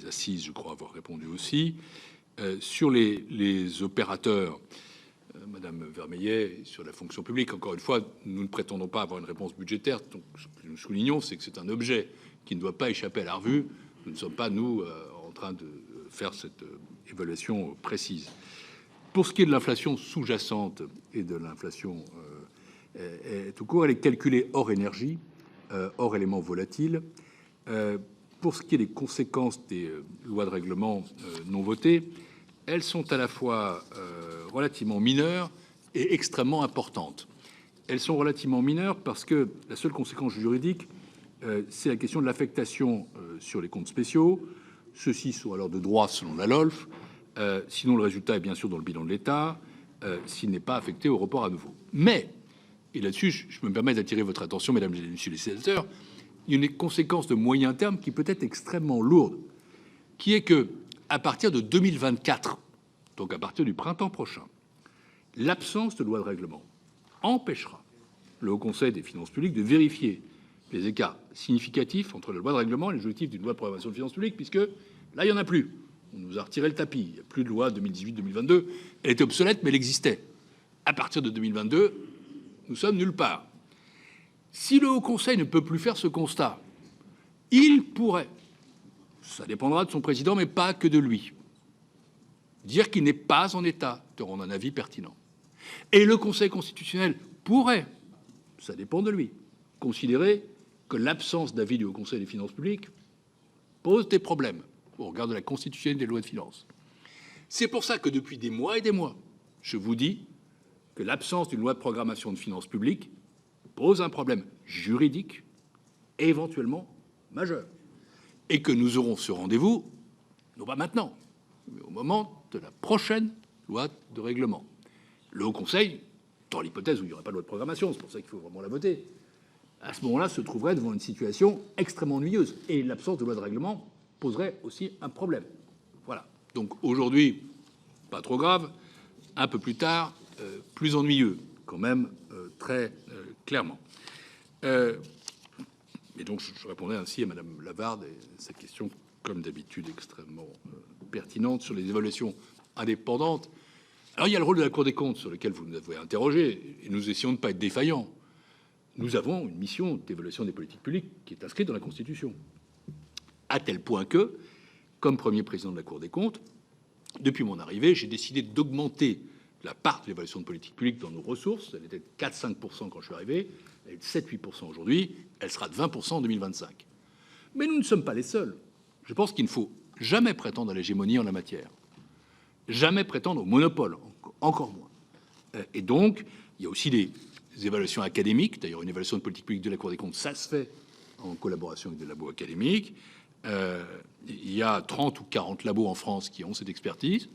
S2: assises, je crois avoir répondu aussi. Sur les opérateurs, Madame Vermeillet, sur la fonction publique, encore une fois, nous ne prétendons pas avoir une réponse budgétaire. Donc, ce que nous soulignons, c'est que c'est un objet qui ne doit pas échapper à la revue. Nous ne sommes pas, nous, en train de faire cette évaluation précise. Pour ce qui est de l'inflation sous-jacente et de l'inflation tout court, elle est calculée hors énergie, hors éléments volatiles. Pour ce qui est des conséquences des lois de règlement non votées, elles sont à la fois relativement mineures et extrêmement importantes. Elles sont relativement mineures parce que la seule conséquence juridique, c'est la question de l'affectation sur les comptes spéciaux. Ceux-ci sont alors de droit selon la LOLF. Sinon, le résultat est bien sûr dans le bilan de l'État, s'il n'est pas affecté au report à nouveau. Mais, et là-dessus, je me permets d'attirer votre attention, mesdames et messieurs les sénateurs, il y a une conséquence de moyen terme qui peut être extrêmement lourde, qui est que, à partir de 2024, donc à partir du printemps prochain, l'absence de loi de règlement empêchera le Haut Conseil des finances publiques de vérifier les écarts significatifs entre la loi de règlement et les objectifs d'une loi de programmation des finances publiques, puisque là, il n'y en a plus. On nous a retiré le tapis. Il n'y a plus de loi 2018-2022. Elle était obsolète, mais elle existait. À partir de 2022, nous sommes nulle part. Si le Haut Conseil ne peut plus faire ce constat, il pourrait, ça dépendra de son président, mais pas que de lui, dire qu'il n'est pas en état de rendre un avis pertinent. Et le Conseil constitutionnel pourrait, ça dépend de lui, considérer que l'absence d'avis du Haut Conseil des finances publiques pose des problèmes au regard de la constitutionnalité des lois de finances. C'est pour ça que depuis des mois et des mois, je vous dis que l'absence d'une loi de programmation de finances publiques pose un problème juridique éventuellement majeur, et que nous aurons ce rendez-vous, non pas maintenant, mais au moment de la prochaine loi de règlement. Le Haut Conseil, dans l'hypothèse où il n'y aurait pas de loi de programmation, c'est pour ça qu'il faut vraiment la voter, à ce moment-là, se trouverait devant une situation extrêmement ennuyeuse. Et l'absence de loi de règlement poserait aussi un problème. Voilà. Donc aujourd'hui, pas trop grave. Un peu plus tard, plus ennuyeux, quand même, très clairement. Et donc, je répondais ainsi à Madame Lavarde et cette question, comme d'habitude, extrêmement pertinente sur les évaluations indépendantes. Alors, il y a le rôle de la Cour des comptes sur lequel vous nous avez interrogé, et nous essayons de ne pas être défaillants. Nous avons une mission d'évaluation des politiques publiques qui est inscrite dans la Constitution, à tel point que, comme premier président de la Cour des comptes, depuis mon arrivée, j'ai décidé d'augmenter la part de l'évaluation de politique publique dans nos ressources. Elle était de 4-5% quand je suis arrivé, elle est de 7-8% aujourd'hui, elle sera de 20% en 2025. Mais nous ne sommes pas les seuls. Je pense qu'il ne faut jamais prétendre à l'hégémonie en la matière, jamais prétendre au monopole, encore moins. Et donc, il y a aussi des évaluations académiques. D'ailleurs, une évaluation de politique publique de la Cour des comptes, ça se fait en collaboration avec des labos académiques. Il y a 30 ou 40 labos en France qui ont cette expertise,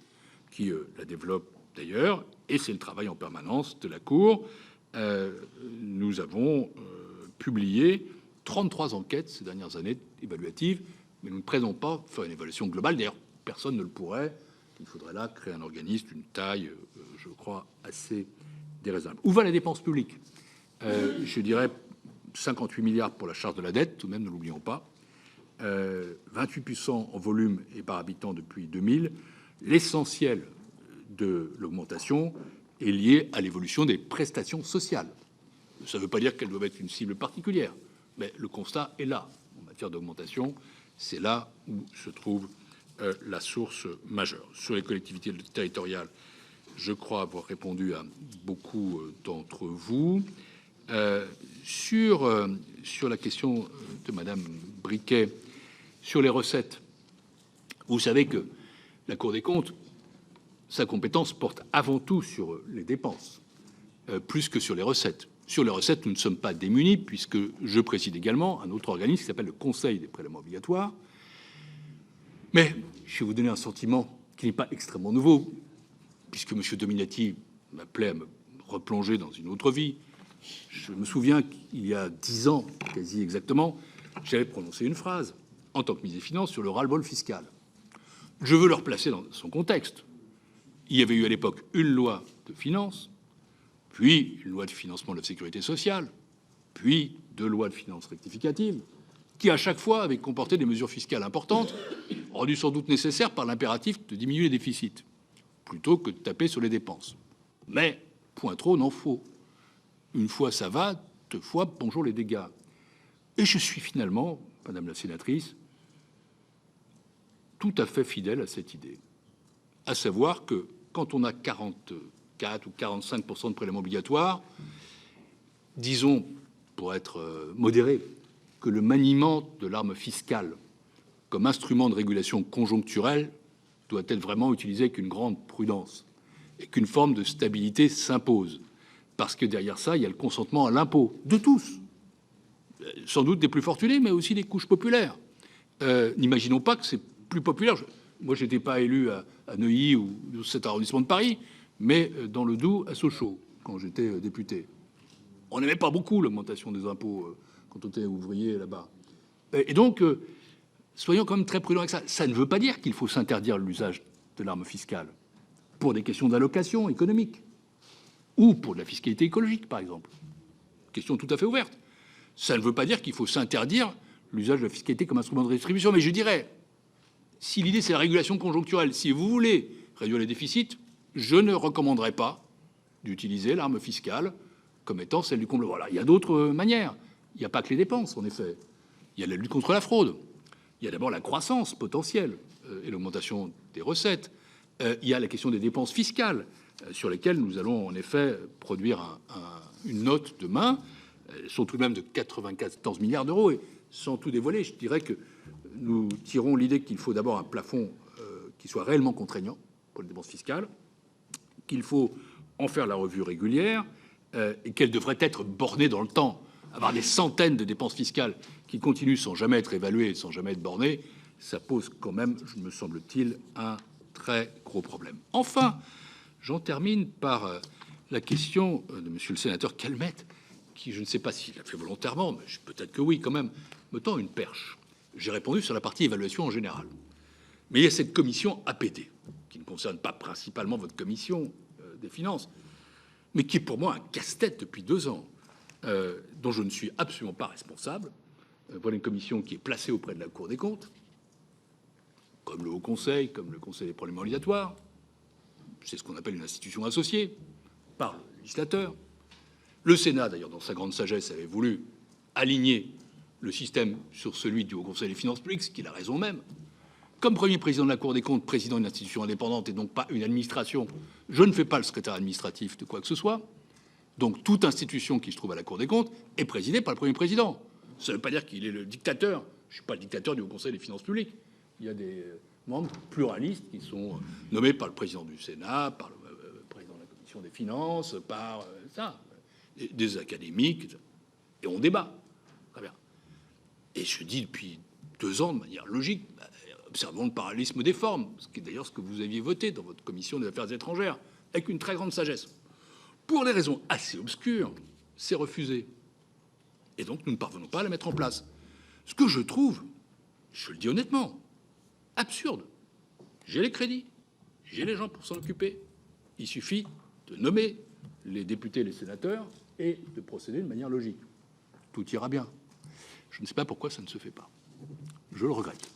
S2: qui la développent d'ailleurs, et c'est le travail en permanence de la Cour. Nous avons publié 33 enquêtes ces dernières années évaluatives, mais nous ne prétendons pas faire une évaluation globale. D'ailleurs, personne ne le pourrait. Il faudrait là créer un organisme d'une taille, je crois, assez déraisonnable. Où va la dépense publique ? Je dirais 58 milliards pour la charge de la dette, tout de même, ne l'oublions pas. 28% en volume et par habitant depuis 2000. L'essentiel de l'augmentation est lié à l'évolution des prestations sociales. Ça ne veut pas dire qu'elles doivent être une cible particulière, mais le constat est là. En matière d'augmentation, c'est là où se trouve la source majeure. Sur les collectivités territoriales, je crois avoir répondu à beaucoup d'entre vous. Sur la question de Madame Briquet, sur les recettes, vous savez que la Cour des comptes, sa compétence porte avant tout sur les dépenses, plus que sur les recettes. Sur les recettes, nous ne sommes pas démunis, puisque je préside également un autre organisme qui s'appelle le Conseil des prélèvements obligatoires. Mais je vais vous donner un sentiment qui n'est pas extrêmement nouveau, puisque M. Dominati m'appelait à me replonger dans une autre vie. Je me souviens qu'il y a 10 ans, quasi exactement, j'avais prononcé une phrase en tant que ministre des Finances sur le ras-le-bol fiscal. Je veux le replacer dans son contexte. Il y avait eu à l'époque une loi de finances, puis une loi de financement de la sécurité sociale, puis 2 lois de finances rectificatives, qui à chaque fois avaient comporté des mesures fiscales importantes, rendues sans doute nécessaires par l'impératif de diminuer les déficits, plutôt que de taper sur les dépenses. Mais, point trop, n'en faut. Une fois ça va, 2 fois, bonjour les dégâts. Et je suis finalement, Madame la sénatrice, tout à fait fidèle à cette idée. À savoir que quand on a 44 ou 45% de prélèvements obligatoires, disons, pour être modéré, que le maniement de l'arme fiscale comme instrument de régulation conjoncturelle doit être vraiment utilisé avec une grande prudence et qu'une forme de stabilité s'impose. Parce que derrière ça, il y a le consentement à l'impôt de tous, sans doute des plus fortunés, mais aussi des couches populaires. N'imaginons pas que c'est plus populaire. Moi, je n'étais pas élu à Neuilly ou dans cet arrondissement de Paris, mais dans le Doubs, à Sochaux, quand j'étais député. On n'aimait pas beaucoup l'augmentation des impôts quand on était ouvrier là-bas. Et donc, soyons quand même très prudents avec ça. Ça ne veut pas dire qu'il faut s'interdire l'usage de l'arme fiscale pour des questions d'allocation économique ou pour de la fiscalité écologique, par exemple. Question tout à fait ouverte. Ça ne veut pas dire qu'il faut s'interdire l'usage de la fiscalité comme instrument de redistribution. Mais je dirais, si l'idée c'est la régulation conjoncturelle, si vous voulez réduire les déficits, je ne recommanderais pas d'utiliser l'arme fiscale comme étant celle du comble. Voilà, il y a d'autres manières. Il n'y a pas que les dépenses, en effet. Il y a la lutte contre la fraude. Il y a d'abord la croissance potentielle et l'augmentation des recettes. Il y a la question des dépenses fiscales, sur lesquelles nous allons en effet produire une note demain. Elles sont tout de même de 94 milliards d'euros. Et sans tout dévoiler, je dirais que nous tirons l'idée qu'il faut d'abord un plafond qui soit réellement contraignant pour les dépenses fiscales, qu'il faut en faire la revue régulière et qu'elle devrait être bornée dans le temps. Avoir des centaines de dépenses fiscales qui continuent sans jamais être évaluées, sans jamais être bornées, ça pose quand même, me semble-t-il, un très gros problème. Enfin, j'en termine par la question de monsieur le sénateur Calmette, qui, je ne sais pas s'il l'a fait volontairement, mais peut-être que oui, quand même, me tend une perche. J'ai répondu sur la partie évaluation en général. Mais il y a cette commission APD, qui ne concerne pas principalement votre commission des finances, mais qui est pour moi un casse-tête depuis 2 ans, dont je ne suis absolument pas responsable. Voilà une commission qui est placée auprès de la Cour des comptes, comme le Haut Conseil, comme le Conseil des prélèvements obligatoires. C'est ce qu'on appelle une institution associée par le législateur. Le Sénat, d'ailleurs, dans sa grande sagesse, avait voulu aligner le système sur celui du Haut Conseil des finances publiques, ce qui est la raison même. Comme premier président de la Cour des comptes, président d'une institution indépendante et donc pas une administration, je ne fais pas le secrétaire administratif de quoi que ce soit. Donc toute institution qui se trouve à la Cour des comptes est présidée par le premier président. Ça ne veut pas dire qu'il est le dictateur. Je ne suis pas le dictateur du Haut Conseil des finances publiques. Il y a des membres pluralistes qui sont nommés par le président du Sénat, par le président de la Commission des finances, par des académiques, et on débat. Très bien. Et je dis depuis 2 ans, de manière logique, observons le parallélisme des formes, ce qui est d'ailleurs ce que vous aviez voté dans votre commission des affaires étrangères, avec une très grande sagesse. Pour des raisons assez obscures, c'est refusé. Et donc, nous ne parvenons pas à la mettre en place. Ce que je trouve, je le dis honnêtement, absurde. J'ai les crédits, j'ai les gens pour s'en occuper. Il suffit de nommer les députés et les sénateurs et de procéder de manière logique. Tout ira bien. Je ne sais pas pourquoi ça ne se fait pas. Je le regrette.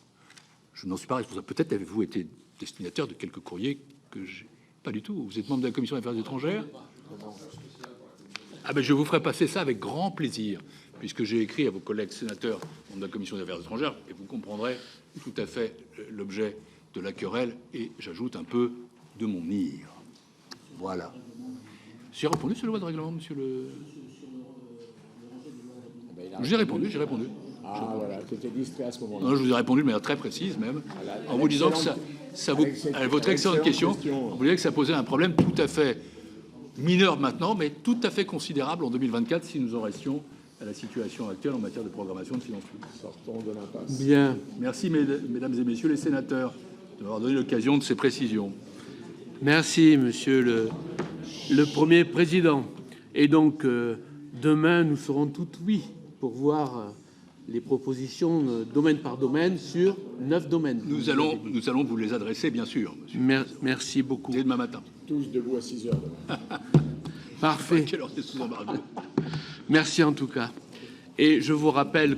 S2: Je n'en suis pas responsable. Peut-être avez-vous été destinataire de quelques courriers que j'ai... Pas du tout. Vous êtes membre de la Commission des affaires étrangères ? Ah ben, je vous ferai passer ça avec grand plaisir, puisque j'ai écrit à vos collègues sénateurs de la Commission des affaires étrangères, et vous comprendrez tout à fait l'objet de la querelle, et j'ajoute un peu de mon ire. Voilà. J'ai répondu sur la loi de règlement, monsieur le... J'ai répondu.
S3: Ah, voilà, tu étais distrait à ce moment-là.
S2: Non, je vous ai répondu de manière très précise, même, en vous disant que ça vous... Votre excellente question, on vous disait que ça posait un problème tout à fait mineur maintenant, mais tout à fait considérable en 2024 si nous en restions à la situation actuelle en matière de programmation de finances publiques.
S3: Sortons de l'impasse.
S1: Bien.
S2: Merci, mesdames et messieurs les sénateurs, de m'avoir donné l'occasion de ces précisions.
S1: Merci, monsieur le Premier président. Et donc, demain, nous serons tout oui pour voir les propositions domaine par domaine sur 9 domaines.
S2: Nous allons vous les adresser, bien sûr, monsieur.
S1: Merci beaucoup.
S2: Dès demain matin.
S3: Tous debout à 6 heures demain.
S1: Parfait.
S2: Quelle heure c'est sous embargo ?
S1: Merci en tout cas. Et je vous rappelle